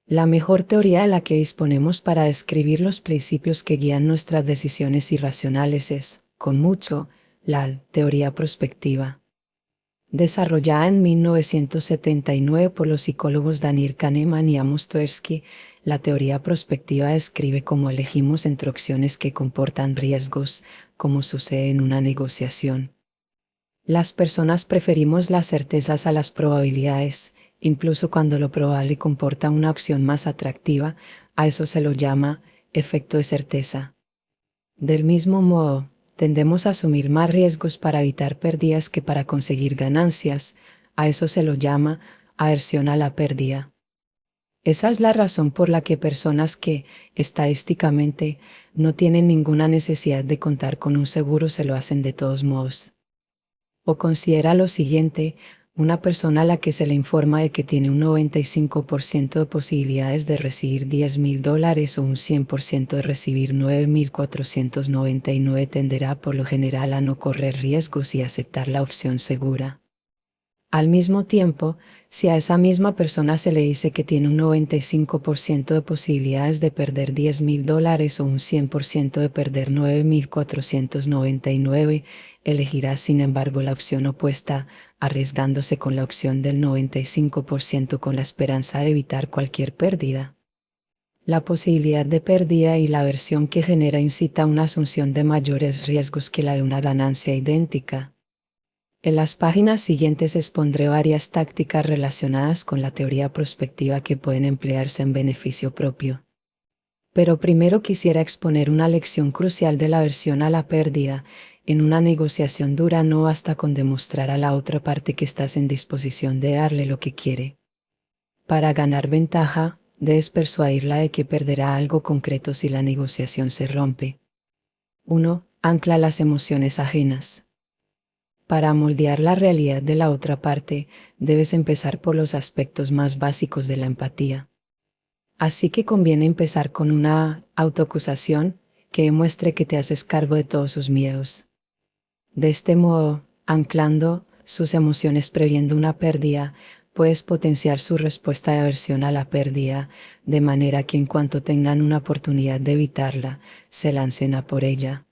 La mejor teoría de la que disponemos para describir los principios que guían nuestras decisiones irracionales es, con mucho, la teoría prospectiva. Desarrollada en 1979 por los psicólogos Daniel Kahneman y Amos Tversky, la teoría prospectiva describe cómo elegimos entre opciones que comportan riesgos, como sucede en una negociación. Las personas preferimos las certezas a las probabilidades, incluso cuando lo probable comporta una opción más atractiva. A eso se lo llama efecto de certeza. Del mismo modo, tendemos a asumir más riesgos para evitar pérdidas que para conseguir ganancias. A eso se lo llama aversión a la pérdida. Esa es la razón por la que personas que, estadísticamente, no tienen ninguna necesidad de contar con un seguro se lo hacen de todos modos. O considera lo siguiente: una persona a la que se le informa de que tiene un 95% de posibilidades de recibir $10.000 o un 100% de recibir 9.499 tenderá por lo general a no correr riesgos y aceptar la opción segura. Al mismo tiempo, si a esa misma persona se le dice que tiene un 95% de posibilidades de perder $10.000 o un 100% de perder 9.499, elegirá sin embargo la opción opuesta, arriesgándose con la opción del 95% con la esperanza de evitar cualquier pérdida. La posibilidad de pérdida y la aversión que genera incita a una asunción de mayores riesgos que la de una ganancia idéntica. En las páginas siguientes expondré varias tácticas relacionadas con la teoría prospectiva que pueden emplearse en beneficio propio. Pero primero quisiera exponer una lección crucial de la aversión a la pérdida. En una negociación dura no basta con demostrar a la otra parte que estás en disposición de darle lo que quiere. Para ganar ventaja, debes persuadirla de que perderá algo concreto si la negociación se rompe. 1. Ancla las emociones ajenas. Para moldear la realidad de la otra parte, debes empezar por los aspectos más básicos de la empatía. Así que conviene empezar con una autoacusación que demuestre que te haces cargo de todos sus miedos. De este modo, anclando sus emociones previendo una pérdida, puedes potenciar su respuesta de aversión a la pérdida, de manera que en cuanto tengan una oportunidad de evitarla, se lancen a por ella.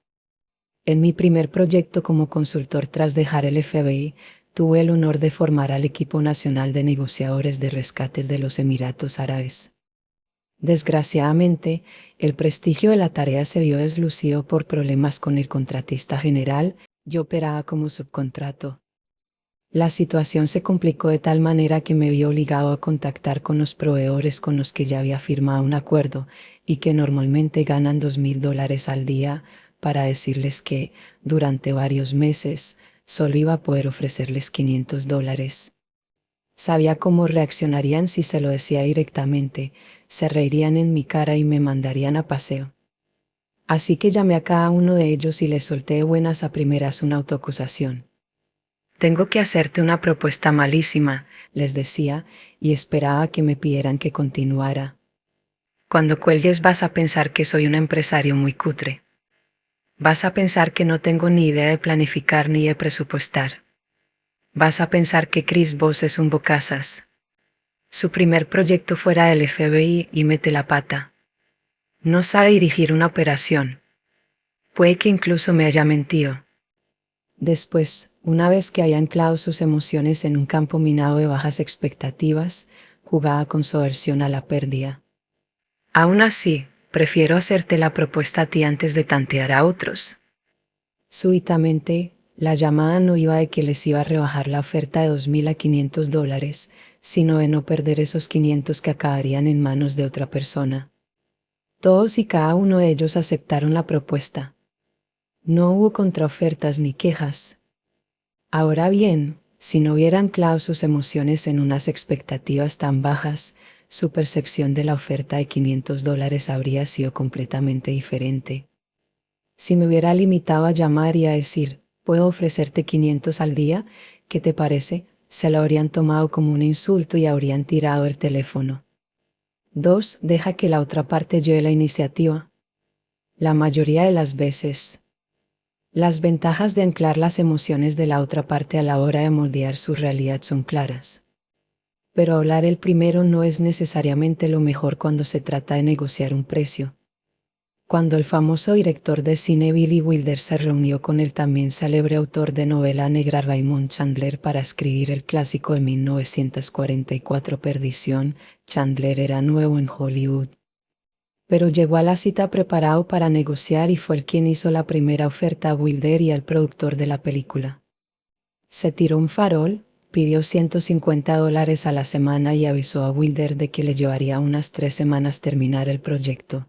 En mi primer proyecto como consultor tras dejar el FBI, tuve el honor de formar al equipo nacional de negociadores de rescates de los Emiratos Árabes. Desgraciadamente, el prestigio de la tarea se vio deslucido por problemas con el contratista general. Yo operaba como subcontrato. La situación se complicó de tal manera que me vi obligado a contactar con los proveedores con los que ya había firmado un acuerdo y que normalmente ganan $2.000 al día, para decirles que, durante varios meses, solo iba a poder ofrecerles $500. Sabía cómo reaccionarían si se lo decía directamente, se reirían en mi cara y me mandarían a paseo. Así que llamé a cada uno de ellos y les solté de buenas a primeras una autoacusación. Tengo que hacerte una propuesta malísima, les decía, y esperaba que me pidieran que continuara. Cuando cuelgues vas a pensar que soy un empresario muy cutre. Vas a pensar que no tengo ni idea de planificar ni de presupuestar. Vas a pensar que Chris Voss es un bocazas. Su primer proyecto fuera del FBI y mete la pata. No sabe dirigir una operación. Puede que incluso me haya mentido. Después, una vez que haya anclado sus emociones en un campo minado de bajas expectativas, jugaba con su aversión a la pérdida. Aún así, prefiero hacerte la propuesta a ti antes de tantear a otros. Súbitamente, la llamada no iba de que les iba a rebajar la oferta de $2,000 a $500, sino de no perder esos 500 que acabarían en manos de otra persona. Todos y cada uno de ellos aceptaron la propuesta. No hubo contraofertas ni quejas. Ahora bien, si no hubiera anclado sus emociones en unas expectativas tan bajas, su percepción de la oferta de $500 habría sido completamente diferente. Si me hubiera limitado a llamar y a decir, puedo ofrecerte 500 al día, ¿qué te parece? Se lo habrían tomado como un insulto y habrían tirado el teléfono. 2. Deja que la otra parte lleve la iniciativa. La mayoría de las veces. Las ventajas de anclar las emociones de la otra parte a la hora de moldear su realidad son claras. Pero hablar el primero no es necesariamente lo mejor cuando se trata de negociar un precio. Cuando el famoso director de cine Billy Wilder se reunió con el también célebre autor de novela negra Raymond Chandler para escribir el clásico de 1944 Perdición, Chandler era nuevo en Hollywood. Pero llegó a la cita preparado para negociar y fue él quien hizo la primera oferta a Wilder y al productor de la película. Se tiró un farol, pidió $150 a la semana y avisó a Wilder de que le llevaría unas 3 semanas terminar el proyecto.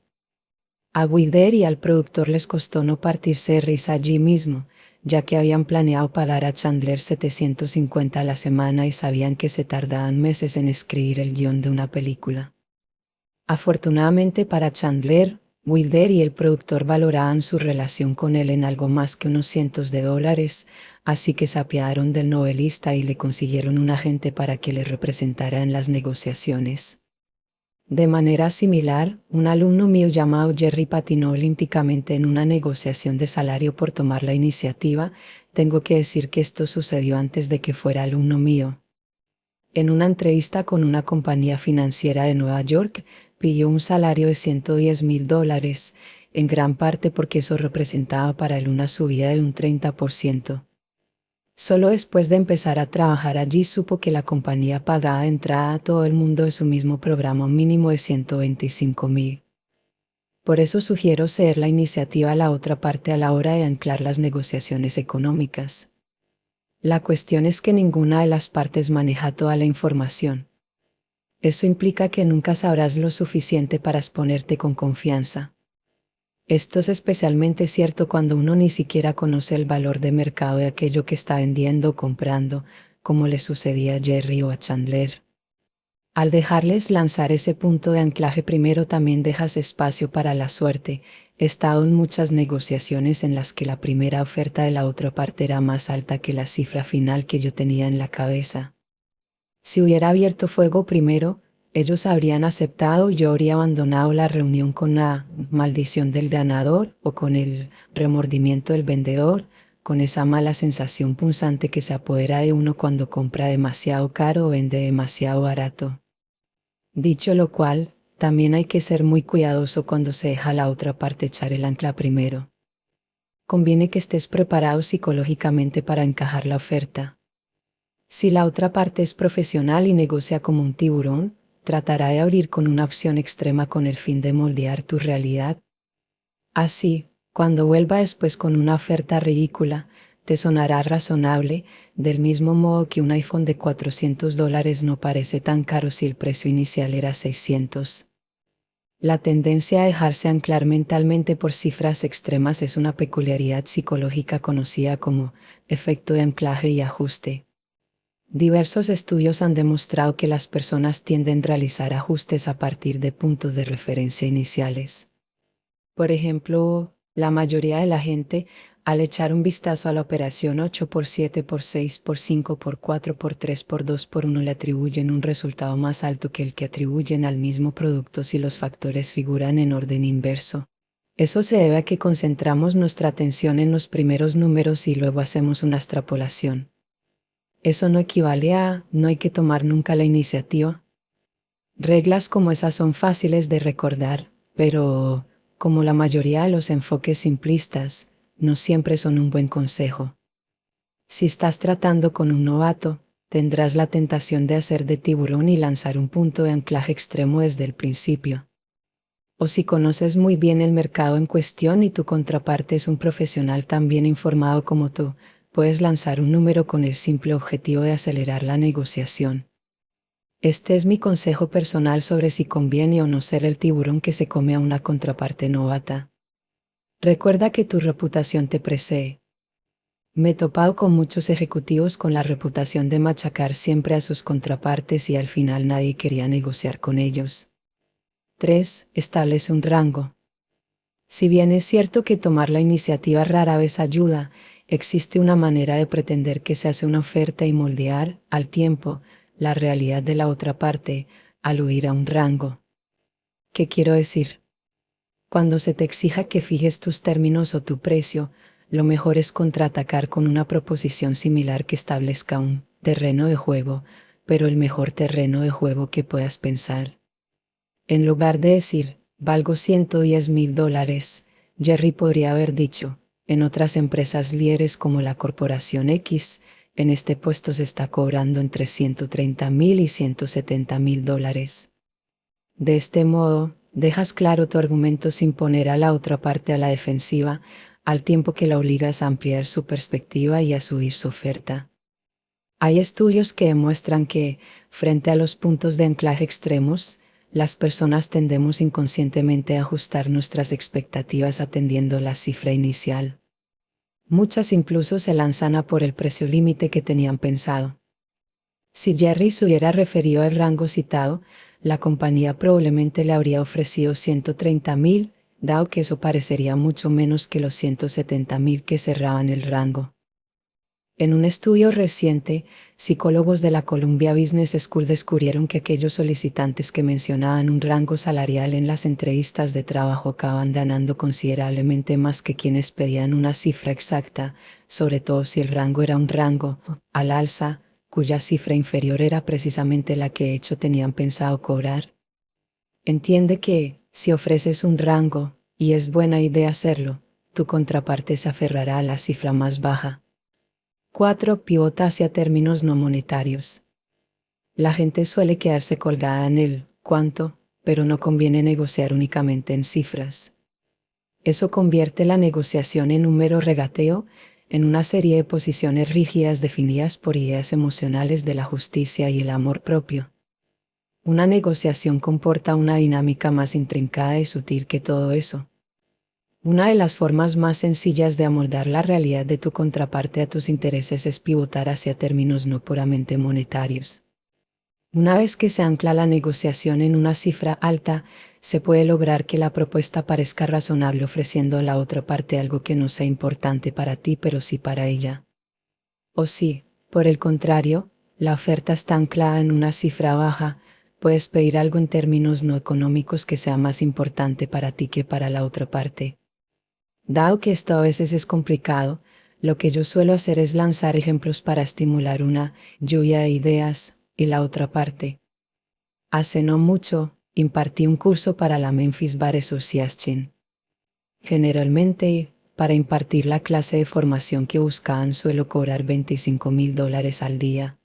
A Wilder y al productor les costó no partirse de risa allí mismo, ya que habían planeado pagar a Chandler $750 a la semana y sabían que se tardaban meses en escribir el guión de una película. Afortunadamente para Chandler, Wilder y el productor valoraban su relación con él en algo más que unos cientos de dólares, así que se apiadaron del novelista y le consiguieron un agente para que le representara en las negociaciones. De manera similar, un alumno mío llamado Jerry patinó olímpicamente en una negociación de salario por tomar la iniciativa. Tengo que decir que esto sucedió antes de que fuera alumno mío. En una entrevista con una compañía financiera de Nueva York, pidió un salario de $110,000, en gran parte porque eso representaba para él una subida de un 30%. Solo después de empezar a trabajar allí supo que la compañía pagaba de entrada a todo el mundo de su mismo programa un mínimo de $125,000. Por eso sugiero ceder la iniciativa a la otra parte a la hora de anclar las negociaciones económicas. La cuestión es que ninguna de las partes maneja toda la información. Eso implica que nunca sabrás lo suficiente para exponerte con confianza. Esto es especialmente cierto cuando uno ni siquiera conoce el valor de mercado de aquello que está vendiendo o comprando, como le sucedía a Jerry o a Chandler. Al dejarles lanzar ese punto de anclaje primero también dejas espacio para la suerte. He estado en muchas negociaciones en las que la primera oferta de la otra parte era más alta que la cifra final que yo tenía en la cabeza. Si hubiera abierto fuego primero, ellos habrían aceptado y yo habría abandonado la reunión con la maldición del ganador o con el remordimiento del vendedor, con esa mala sensación punzante que se apodera de uno cuando compra demasiado caro o vende demasiado barato. Dicho lo cual, también hay que ser muy cuidadoso cuando se deja a la otra parte echar el ancla primero. Conviene que estés preparado psicológicamente para encajar la oferta. Si la otra parte es profesional y negocia como un tiburón, tratará de abrir con una opción extrema con el fin de moldear tu realidad. Así, cuando vuelva después con una oferta ridícula, te sonará razonable, del mismo modo que un iPhone de $400 no parece tan caro si el precio inicial era $600. La tendencia a dejarse anclar mentalmente por cifras extremas es una peculiaridad psicológica conocida como efecto de anclaje y ajuste. Diversos estudios han demostrado que las personas tienden a realizar ajustes a partir de puntos de referencia iniciales. Por ejemplo, la mayoría de la gente, al echar un vistazo a la operación 8x7x6x5x4x3x2x1 le atribuyen un resultado más alto que el que atribuyen al mismo producto si los factores figuran en orden inverso. Eso se debe a que concentramos nuestra atención en los primeros números y luego hacemos una extrapolación. Eso no equivale a no hay que tomar nunca la iniciativa. Reglas como esas son fáciles de recordar, pero, como la mayoría de los enfoques simplistas, no siempre son un buen consejo. Si estás tratando con un novato, tendrás la tentación de hacer de tiburón y lanzar un punto de anclaje extremo desde el principio. O si conoces muy bien el mercado en cuestión y tu contraparte es un profesional tan bien informado como tú, puedes lanzar un número con el simple objetivo de acelerar la negociación. Este es mi consejo personal sobre si conviene o no ser el tiburón que se come a una contraparte novata. Recuerda que tu reputación te precede. Me he topado con muchos ejecutivos con la reputación de machacar siempre a sus contrapartes y al final nadie quería negociar con ellos. 3. Establece un rango. Si bien es cierto que tomar la iniciativa rara vez ayuda, existe una manera de pretender que se hace una oferta y moldear, al tiempo, la realidad de la otra parte, al huir a un rango. ¿Qué quiero decir? Cuando se te exija que fijes tus términos o tu precio, lo mejor es contraatacar con una proposición similar que establezca un terreno de juego, pero el mejor terreno de juego que puedas pensar. En lugar de decir, valgo $110,000, Jerry podría haber dicho, en otras empresas líderes como la Corporación X, en este puesto se está cobrando entre $130,000 y $170,000. De este modo, dejas claro tu argumento sin poner a la otra parte a la defensiva, al tiempo que la obligas a ampliar su perspectiva y a subir su oferta. Hay estudios que demuestran que, frente a los puntos de anclaje extremos, las personas tendemos inconscientemente a ajustar nuestras expectativas atendiendo la cifra inicial. Muchas incluso se lanzan a por el precio límite que tenían pensado. Si Jerry se hubiera referido al rango citado, la compañía probablemente le habría ofrecido $130,000, dado que eso parecería mucho menos que los $170,000 que cerraban el rango. En un estudio reciente, psicólogos de la Columbia Business School descubrieron que aquellos solicitantes que mencionaban un rango salarial en las entrevistas de trabajo acaban ganando considerablemente más que quienes pedían una cifra exacta, sobre todo si el rango era un rango al alza, cuya cifra inferior era precisamente la que de hecho tenían pensado cobrar. Entiende que, si ofreces un rango, y es buena idea hacerlo, tu contraparte se aferrará a la cifra más baja. 4. Pivota hacia términos no monetarios. La gente suele quedarse colgada en el cuánto, pero no conviene negociar únicamente en cifras. Eso convierte la negociación en un mero regateo, en una serie de posiciones rígidas definidas por ideas emocionales de la justicia y el amor propio. Una negociación comporta una dinámica más intrincada y sutil que todo eso. Una de las formas más sencillas de amoldar la realidad de tu contraparte a tus intereses es pivotar hacia términos no puramente monetarios. Una vez que se ancla la negociación en una cifra alta, se puede lograr que la propuesta parezca razonable ofreciendo a la otra parte algo que no sea importante para ti pero sí para ella. O si, por el contrario, la oferta está anclada en una cifra baja, puedes pedir algo en términos no económicos que sea más importante para ti que para la otra parte. Dado que esto a veces es complicado, lo que yo suelo hacer es lanzar ejemplos para estimular una lluvia de ideas, y la otra parte. Hace no mucho, impartí un curso para la Memphis Bar Association. Generalmente, para impartir la clase de formación que buscaban suelo cobrar $25,000 al día.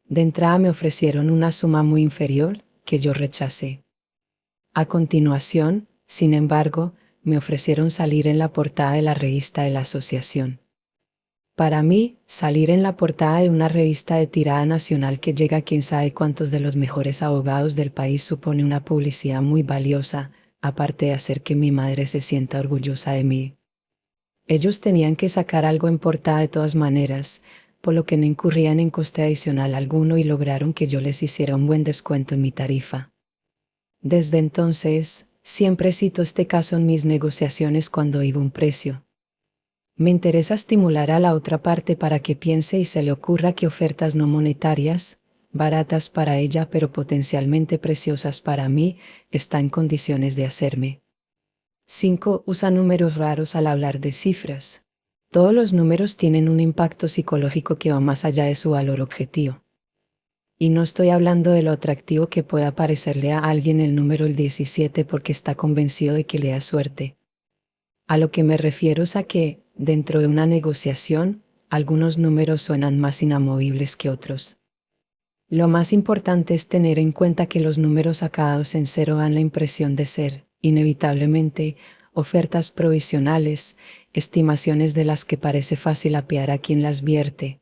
De entrada me ofrecieron una suma muy inferior, que yo rechacé. A continuación, sin embargo, me ofrecieron salir en la portada de la revista de la asociación. Para mí, salir en la portada de una revista de tirada nacional que llega a quién sabe cuántos de los mejores abogados del país supone una publicidad muy valiosa, aparte de hacer que mi madre se sienta orgullosa de mí. Ellos tenían que sacar algo en portada de todas maneras, por lo que no incurrían en coste adicional alguno y lograron que yo les hiciera un buen descuento en mi tarifa. Desde entonces, siempre cito este caso en mis negociaciones cuando digo un precio. Me interesa estimular a la otra parte para que piense y se le ocurra que ofertas no monetarias, baratas para ella pero potencialmente preciosas para mí, está en condiciones de hacerme. 5. Usa números raros al hablar de cifras. Todos los números tienen un impacto psicológico que va más allá de su valor objetivo. Y no estoy hablando de lo atractivo que pueda parecerle a alguien el número 17 porque está convencido de que le da suerte. A lo que me refiero es a que, dentro de una negociación, algunos números suenan más inamovibles que otros. Lo más importante es tener en cuenta que los números acabados en cero dan la impresión de ser, inevitablemente, ofertas provisionales, estimaciones de las que parece fácil apear a quien las vierte.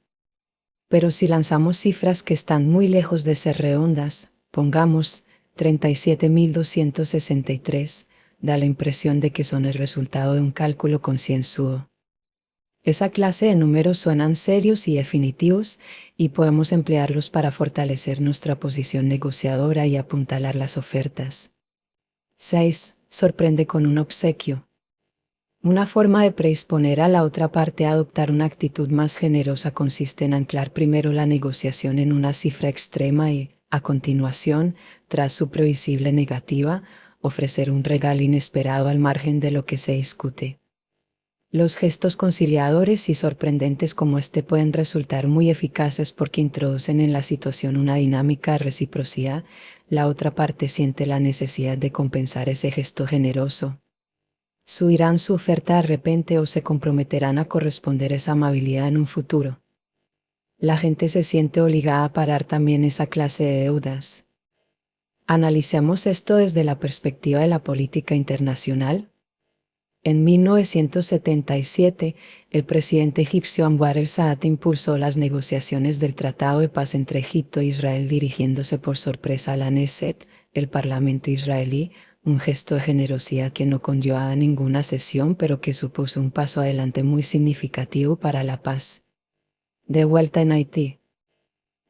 Pero si lanzamos cifras que están muy lejos de ser redondas, pongamos 37.263, da la impresión de que son el resultado de un cálculo concienzudo. Esa clase de números suenan serios y definitivos y podemos emplearlos para fortalecer nuestra posición negociadora y apuntalar las ofertas. 6. Sorprende con un obsequio. Una forma de predisponer a la otra parte a adoptar una actitud más generosa consiste en anclar primero la negociación en una cifra extrema y, a continuación, tras su previsible negativa, ofrecer un regalo inesperado al margen de lo que se discute. Los gestos conciliadores y sorprendentes como este pueden resultar muy eficaces porque introducen en la situación una dinámica de reciprocidad. La otra parte siente la necesidad de compensar ese gesto generoso. Subirán su oferta de repente o se comprometerán a corresponder esa amabilidad en un futuro. La gente se siente obligada a parar también esa clase de deudas. Analicemos esto desde la perspectiva de la política internacional. En 1977, el presidente egipcio Anwar el-Sadat impulsó las negociaciones del Tratado de Paz entre Egipto e Israel dirigiéndose por sorpresa a la Knesset, el parlamento israelí, un gesto de generosidad que no conllevaba ninguna cesión pero que supuso un paso adelante muy significativo para la paz. De vuelta en Haití.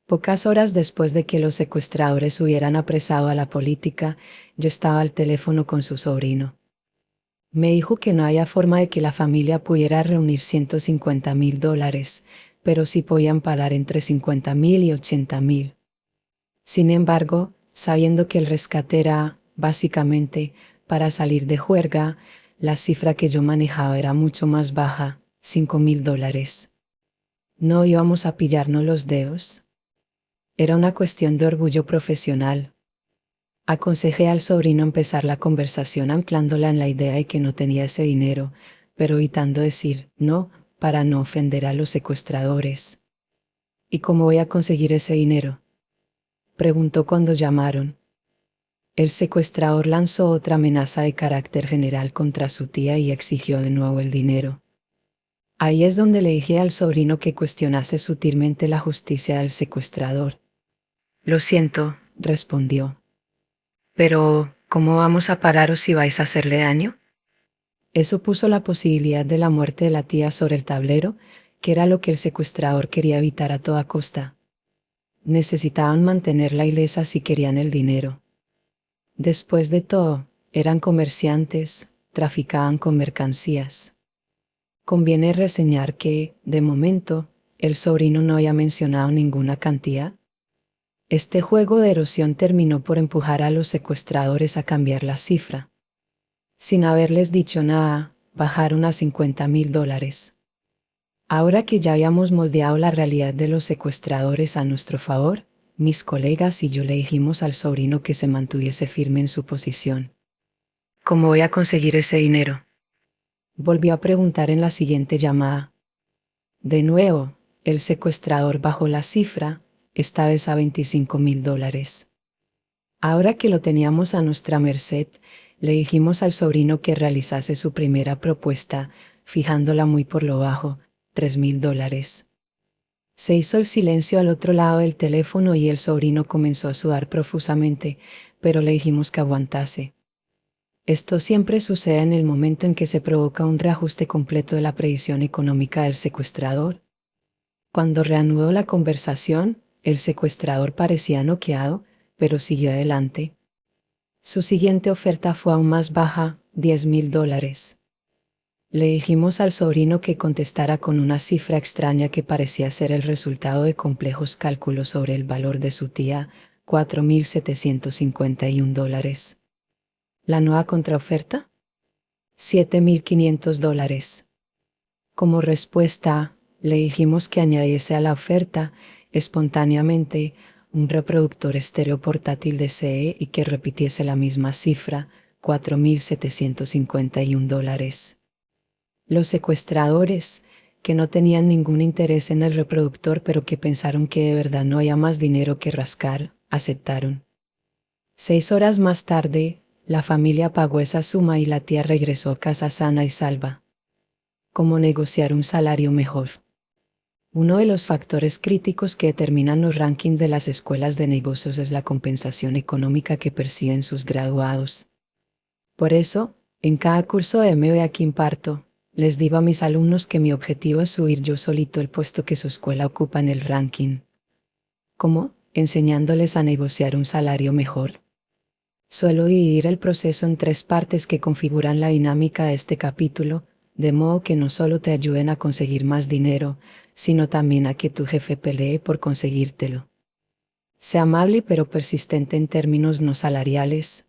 Pocas horas después de que los secuestradores hubieran apresado a la política, yo estaba al teléfono con su sobrino. Me dijo que no había forma de que la familia pudiera reunir $150,000, pero sí podían pagar entre 50,000 y 80,000. Sin embargo, sabiendo que el rescate era, básicamente, para salir de juerga, la cifra que yo manejaba era mucho más baja, $5,000. No íbamos a pillarnos los dedos. Era una cuestión de orgullo profesional. Aconsejé al sobrino empezar la conversación anclándola en la idea de que no tenía ese dinero, pero evitando decir no, para no ofender a los secuestradores. ¿Y cómo voy a conseguir ese dinero?, preguntó cuando llamaron. El secuestrador lanzó otra amenaza de carácter general contra su tía y exigió de nuevo el dinero. Ahí es donde le dije al sobrino que cuestionase sutilmente la justicia del secuestrador. Lo siento, respondió. Pero, ¿cómo vamos a pararos si vais a hacerle daño? Eso puso la posibilidad de la muerte de la tía sobre el tablero, que era lo que el secuestrador quería evitar a toda costa. Necesitaban mantenerla ilesa si querían el dinero. Después de todo, eran comerciantes, traficaban con mercancías. Conviene reseñar que, de momento, el sobrino no había mencionado ninguna cantidad. Este juego de erosión terminó por empujar a los secuestradores a cambiar la cifra. Sin haberles dicho nada, bajaron a $50,000. Ahora que ya habíamos moldeado la realidad de los secuestradores a nuestro favor, mis colegas y yo le dijimos al sobrino que se mantuviese firme en su posición. ¿Cómo voy a conseguir ese dinero?, volvió a preguntar en la siguiente llamada. De nuevo, el secuestrador bajó la cifra, esta vez a $25,000. Ahora que lo teníamos a nuestra merced, le dijimos al sobrino que realizase su primera propuesta, fijándola muy por lo bajo, $3,000. Se hizo el silencio al otro lado del teléfono y el sobrino comenzó a sudar profusamente, pero le dijimos que aguantase. Esto siempre sucede en el momento en que se provoca un reajuste completo de la previsión económica del secuestrador. Cuando reanudó la conversación, el secuestrador parecía noqueado, pero siguió adelante. Su siguiente oferta fue aún más baja, $10,000. Le dijimos al sobrino que contestara con una cifra extraña que parecía ser el resultado de complejos cálculos sobre el valor de su tía, $4,751. ¿La nueva contraoferta? $7,500. Como respuesta, le dijimos que añadiese a la oferta, espontáneamente, un reproductor estéreo portátil de CE y que repitiese la misma cifra, $4,751. Los secuestradores, que no tenían ningún interés en el reproductor pero que pensaron que de verdad no había más dinero que rascar, aceptaron. 6 horas más tarde, la familia pagó esa suma y la tía regresó a casa sana y salva. ¿Cómo negociar un salario mejor? Uno de los factores críticos que determinan los rankings de las escuelas de negocios es la compensación económica que perciben sus graduados. Por eso, en cada curso de MBA que imparto, les digo a mis alumnos que mi objetivo es subir yo solito el puesto que su escuela ocupa en el ranking. ¿Cómo? Enseñándoles a negociar un salario mejor. Suelo dividir el proceso en 3 partes que configuran la dinámica de este capítulo, de modo que no solo te ayuden a conseguir más dinero, sino también a que tu jefe pelee por conseguírtelo. Sea amable pero persistente en términos no salariales.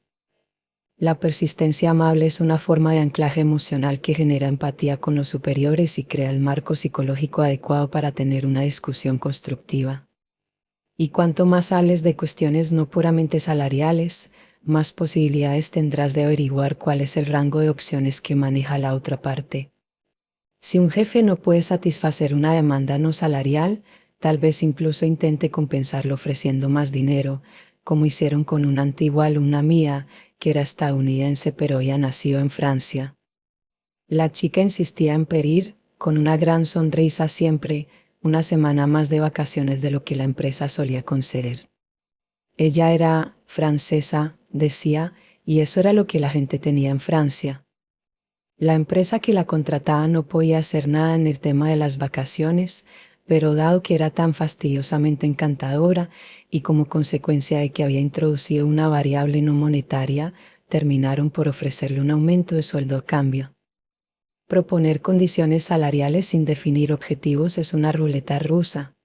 La persistencia amable es una forma de anclaje emocional que genera empatía con los superiores y crea el marco psicológico adecuado para tener una discusión constructiva. Y cuanto más hables de cuestiones no puramente salariales, más posibilidades tendrás de averiguar cuál es el rango de opciones que maneja la otra parte. Si un jefe no puede satisfacer una demanda no salarial, tal vez incluso intente compensarlo ofreciendo más dinero, como hicieron con una antigua alumna mía, que era estadounidense pero ya nació en Francia. La chica insistía en pedir, con una gran sonrisa siempre, una semana más de vacaciones de lo que la empresa solía conceder. Ella era francesa, decía, y eso era lo que la gente tenía en Francia. La empresa que la contrataba no podía hacer nada en el tema de las vacaciones, pero dado que era tan fastidiosamente encantadora y como consecuencia de que había introducido una variable no monetaria, terminaron por ofrecerle un aumento de sueldo a cambio. Proponer condiciones salariales sin definir objetivos es una ruleta rusa.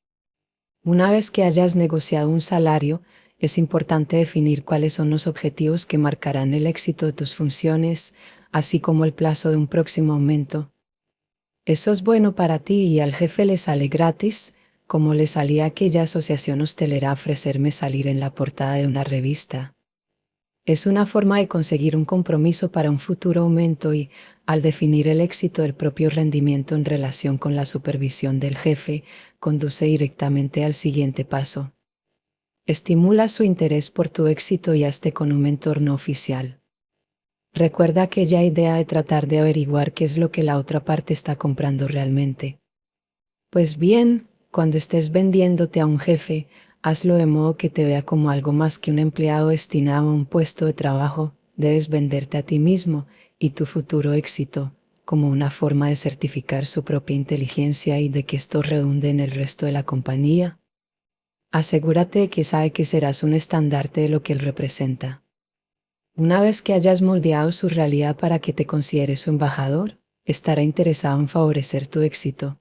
Una vez que hayas negociado un salario, es importante definir cuáles son los objetivos que marcarán el éxito de tus funciones, así como el plazo de un próximo aumento. Eso es bueno para ti y al jefe le sale gratis, como le salía a aquella asociación hostelera a ofrecerme salir en la portada de una revista. Es una forma de conseguir un compromiso para un futuro aumento y, al definir el éxito del propio rendimiento en relación con la supervisión del jefe, conduce directamente al siguiente paso. Estimula su interés por tu éxito y hazte con un mentor no oficial. Recuerda aquella idea de tratar de averiguar qué es lo que la otra parte está comprando realmente. Pues bien, cuando estés vendiéndote a un jefe, hazlo de modo que te vea como algo más que un empleado destinado a un puesto de trabajo. Debes venderte a ti mismo y tu futuro éxito, como una forma de certificar su propia inteligencia y de que esto redunde en el resto de la compañía. Asegúrate de que sabe que serás un estandarte de lo que él representa. Una vez que hayas moldeado su realidad para que te considere su embajador, estará interesado en favorecer tu éxito.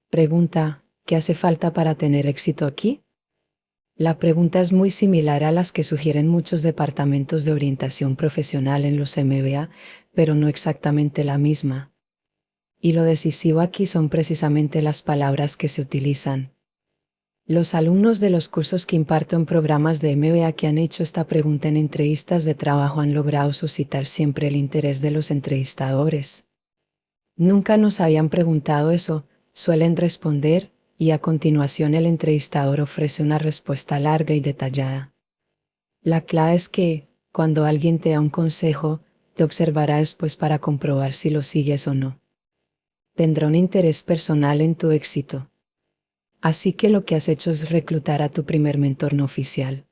Pregunta: ¿qué hace falta para tener éxito aquí? La pregunta es muy similar a las que sugieren muchos departamentos de orientación profesional en los MBA, pero no exactamente la misma. Y lo decisivo aquí son precisamente las palabras que se utilizan. Los alumnos de los cursos que imparto en programas de MBA que han hecho esta pregunta en entrevistas de trabajo han logrado suscitar siempre el interés de los entrevistadores. Nunca nos habían preguntado eso, suelen responder, y a continuación el entrevistador ofrece una respuesta larga y detallada. La clave es que, cuando alguien te da un consejo, te observará después para comprobar si lo sigues o no. Tendrá un interés personal en tu éxito. Así que lo que has hecho es reclutar a tu primer mentor no oficial.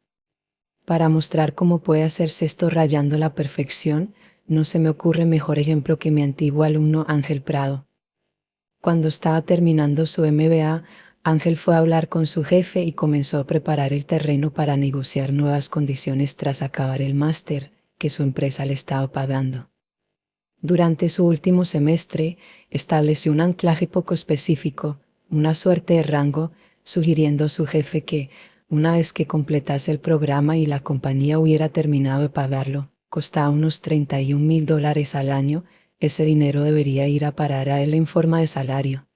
Para mostrar cómo puede hacerse esto rayando la perfección, no se me ocurre mejor ejemplo que mi antiguo alumno Ángel Prado. Cuando estaba terminando su MBA, Ángel fue a hablar con su jefe y comenzó a preparar el terreno para negociar nuevas condiciones tras acabar el máster que su empresa le estaba pagando. Durante su último semestre, estableció un anclaje poco específico, una suerte de rango, sugiriendo a su jefe que, una vez que completase el programa y la compañía hubiera terminado de pagarlo, costaba unos $31,000 al año, ese dinero debería ir a parar a él en forma de salario.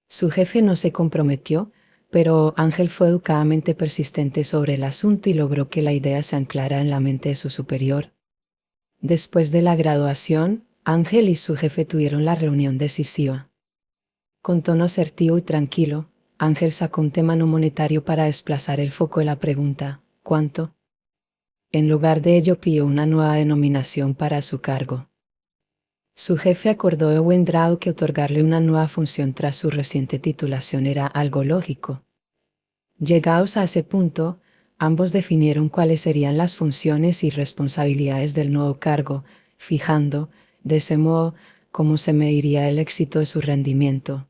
Su jefe no se comprometió, pero Ángel fue educadamente persistente sobre el asunto y logró que la idea se anclara en la mente de su superior. Después de la graduación, Ángel y su jefe tuvieron la reunión decisiva. Con tono asertivo y tranquilo, Ángel sacó un tema no monetario para desplazar el foco de la pregunta, ¿cuánto? En lugar de ello pidió una nueva denominación para su cargo. Su jefe acordó de buen grado que otorgarle una nueva función tras su reciente titulación era algo lógico. Llegados a ese punto, ambos definieron cuáles serían las funciones y responsabilidades del nuevo cargo, fijando, de ese modo, cómo se mediría el éxito de su rendimiento.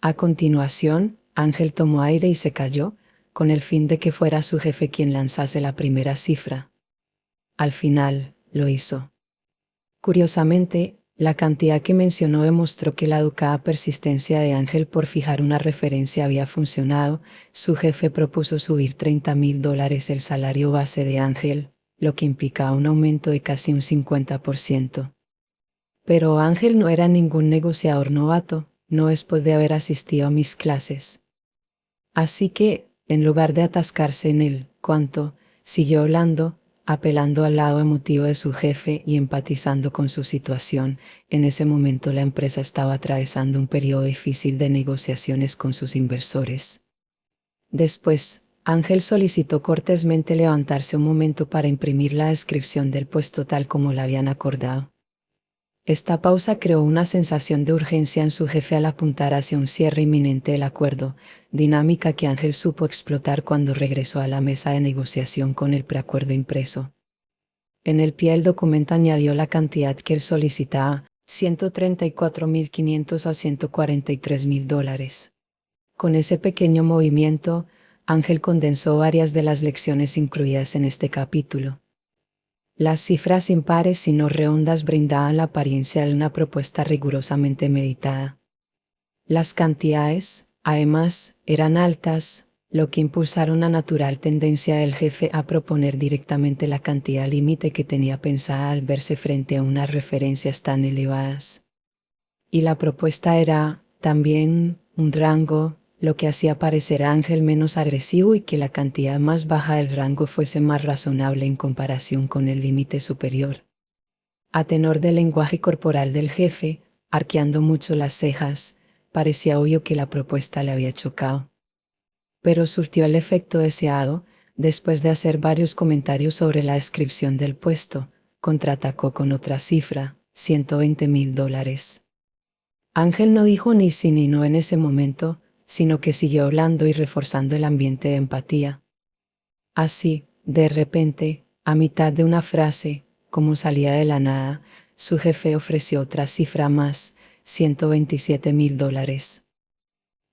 A continuación, Ángel tomó aire y se calló, con el fin de que fuera su jefe quien lanzase la primera cifra. Al final, lo hizo. Curiosamente, la cantidad que mencionó demostró que la educada persistencia de Ángel por fijar una referencia había funcionado. Su jefe propuso subir $30,000 el salario base de Ángel, lo que implicaba un aumento de casi un 50%. Pero Ángel no era ningún negociador novato, no después de haber asistido a mis clases. Así que, en lugar de atascarse en el cuánto, siguió hablando, apelando al lado emotivo de su jefe y empatizando con su situación. En ese momento la empresa estaba atravesando un periodo difícil de negociaciones con sus inversores. Después, Ángel solicitó cortésmente levantarse un momento para imprimir la descripción del puesto tal como la habían acordado. Esta pausa creó una sensación de urgencia en su jefe al apuntar hacia un cierre inminente del acuerdo, dinámica que Ángel supo explotar cuando regresó a la mesa de negociación con el preacuerdo impreso. En el pie del documento añadió la cantidad que él solicitaba, $134,500 a $143,000. Con ese pequeño movimiento, Ángel condensó varias de las lecciones incluidas en este capítulo. Las cifras impares y no redondas brindaban la apariencia de una propuesta rigurosamente meditada. Las cantidades, además, eran altas, lo que impulsaron una natural tendencia del jefe a proponer directamente la cantidad límite que tenía pensada al verse frente a unas referencias tan elevadas. Y la propuesta era, también, un rango, lo que hacía parecer a Ángel menos agresivo y que la cantidad más baja del rango fuese más razonable en comparación con el límite superior. A tenor del lenguaje corporal del jefe, arqueando mucho las cejas, parecía obvio que la propuesta le había chocado. Pero surtió el efecto deseado. Después de hacer varios comentarios sobre la descripción del puesto, contraatacó con otra cifra, $120,000. Ángel no dijo ni sí ni no en ese momento, sino que siguió hablando y reforzando el ambiente de empatía. Así, de repente, a mitad de una frase, como salía de la nada, su jefe ofreció otra cifra más, $127,000.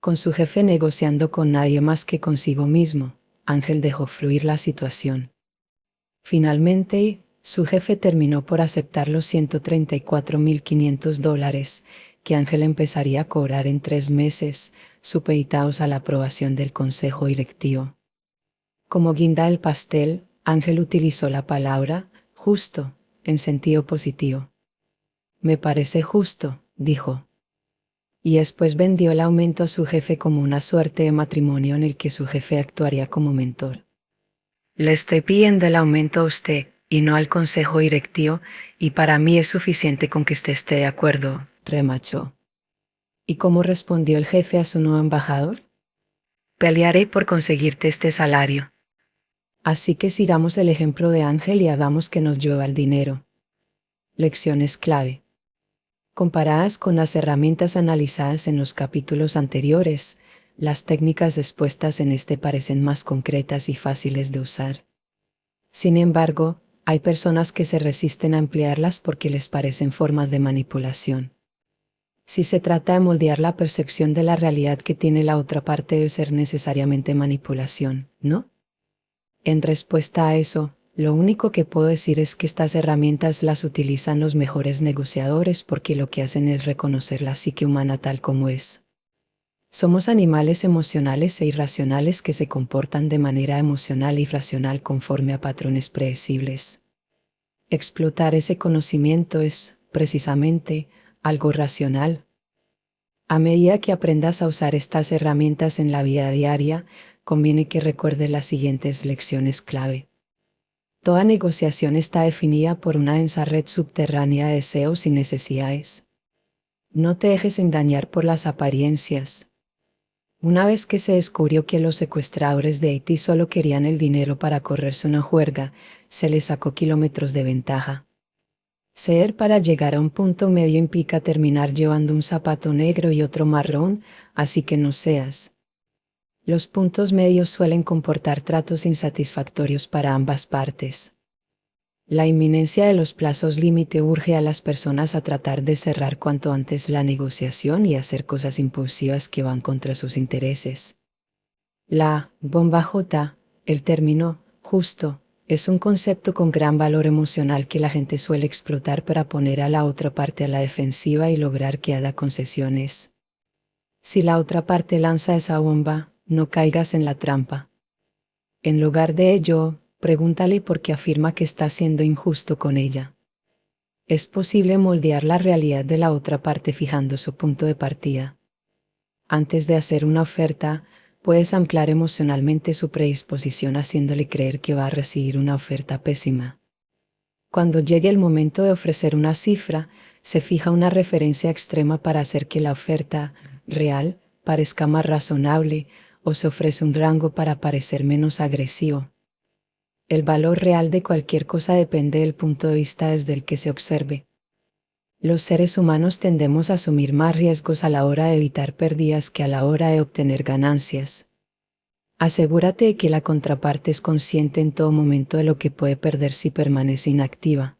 Con su jefe negociando con nadie más que consigo mismo, Ángel dejó fluir la situación. Finalmente, su jefe terminó por aceptar los $134,500, que Ángel empezaría a cobrar en 3 meses, supeditados a la aprobación del consejo directivo. Como guinda del pastel, Ángel utilizó la palabra justo, en sentido positivo. Me parece justo, dijo. Y después vendió el aumento a su jefe como una suerte de matrimonio en el que su jefe actuaría como mentor. Le estoy pidiendo el aumento a usted, y no al consejo directivo, y para mí es suficiente con que usted esté de acuerdo, remachó. ¿Y cómo respondió el jefe a su nuevo embajador? Pelearé por conseguirte este salario. Así que sigamos el ejemplo de Ángel y hagamos que nos llueva el dinero. Lecciones clave. Comparadas con las herramientas analizadas en los capítulos anteriores, las técnicas expuestas en este parecen más concretas y fáciles de usar. Sin embargo, hay personas que se resisten a emplearlas porque les parecen formas de manipulación. Si se trata de moldear la percepción de la realidad que tiene la otra parte, debe ser necesariamente manipulación, ¿no? En respuesta a eso, lo único que puedo decir es que estas herramientas las utilizan los mejores negociadores porque lo que hacen es reconocer la psique humana tal como es. Somos animales emocionales e irracionales que se comportan de manera emocional y racional conforme a patrones predecibles. Explotar ese conocimiento es, precisamente, algo racional. A medida que aprendas a usar estas herramientas en la vida diaria, conviene que recuerdes las siguientes lecciones clave. Toda negociación está definida por una densa red subterránea de deseos y necesidades. No te dejes engañar por las apariencias. Una vez que se descubrió que los secuestradores de Haití solo querían el dinero para correrse una juerga, se les sacó kilómetros de ventaja. Ceder para llegar a un punto medio implica terminar llevando un zapato negro y otro marrón, así que no seas. Los puntos medios suelen comportar tratos insatisfactorios para ambas partes. La inminencia de los plazos límite urge a las personas a tratar de cerrar cuanto antes la negociación y hacer cosas impulsivas que van contra sus intereses. La bomba J, el término justo, es un concepto con gran valor emocional que la gente suele explotar para poner a la otra parte a la defensiva y lograr que haga concesiones. Si la otra parte lanza esa bomba, no caigas en la trampa. En lugar de ello, pregúntale por qué afirma que está siendo injusto con ella. Es posible moldear la realidad de la otra parte fijando su punto de partida. Antes de hacer una oferta, puedes anclar emocionalmente su predisposición haciéndole creer que va a recibir una oferta pésima. Cuando llegue el momento de ofrecer una cifra, se fija una referencia extrema para hacer que la oferta real parezca más razonable, o se ofrece un rango para parecer menos agresivo. El valor real de cualquier cosa depende del punto de vista desde el que se observe. Los seres humanos tendemos a asumir más riesgos a la hora de evitar pérdidas que a la hora de obtener ganancias. Asegúrate de que la contraparte es consciente en todo momento de lo que puede perder si permanece inactiva.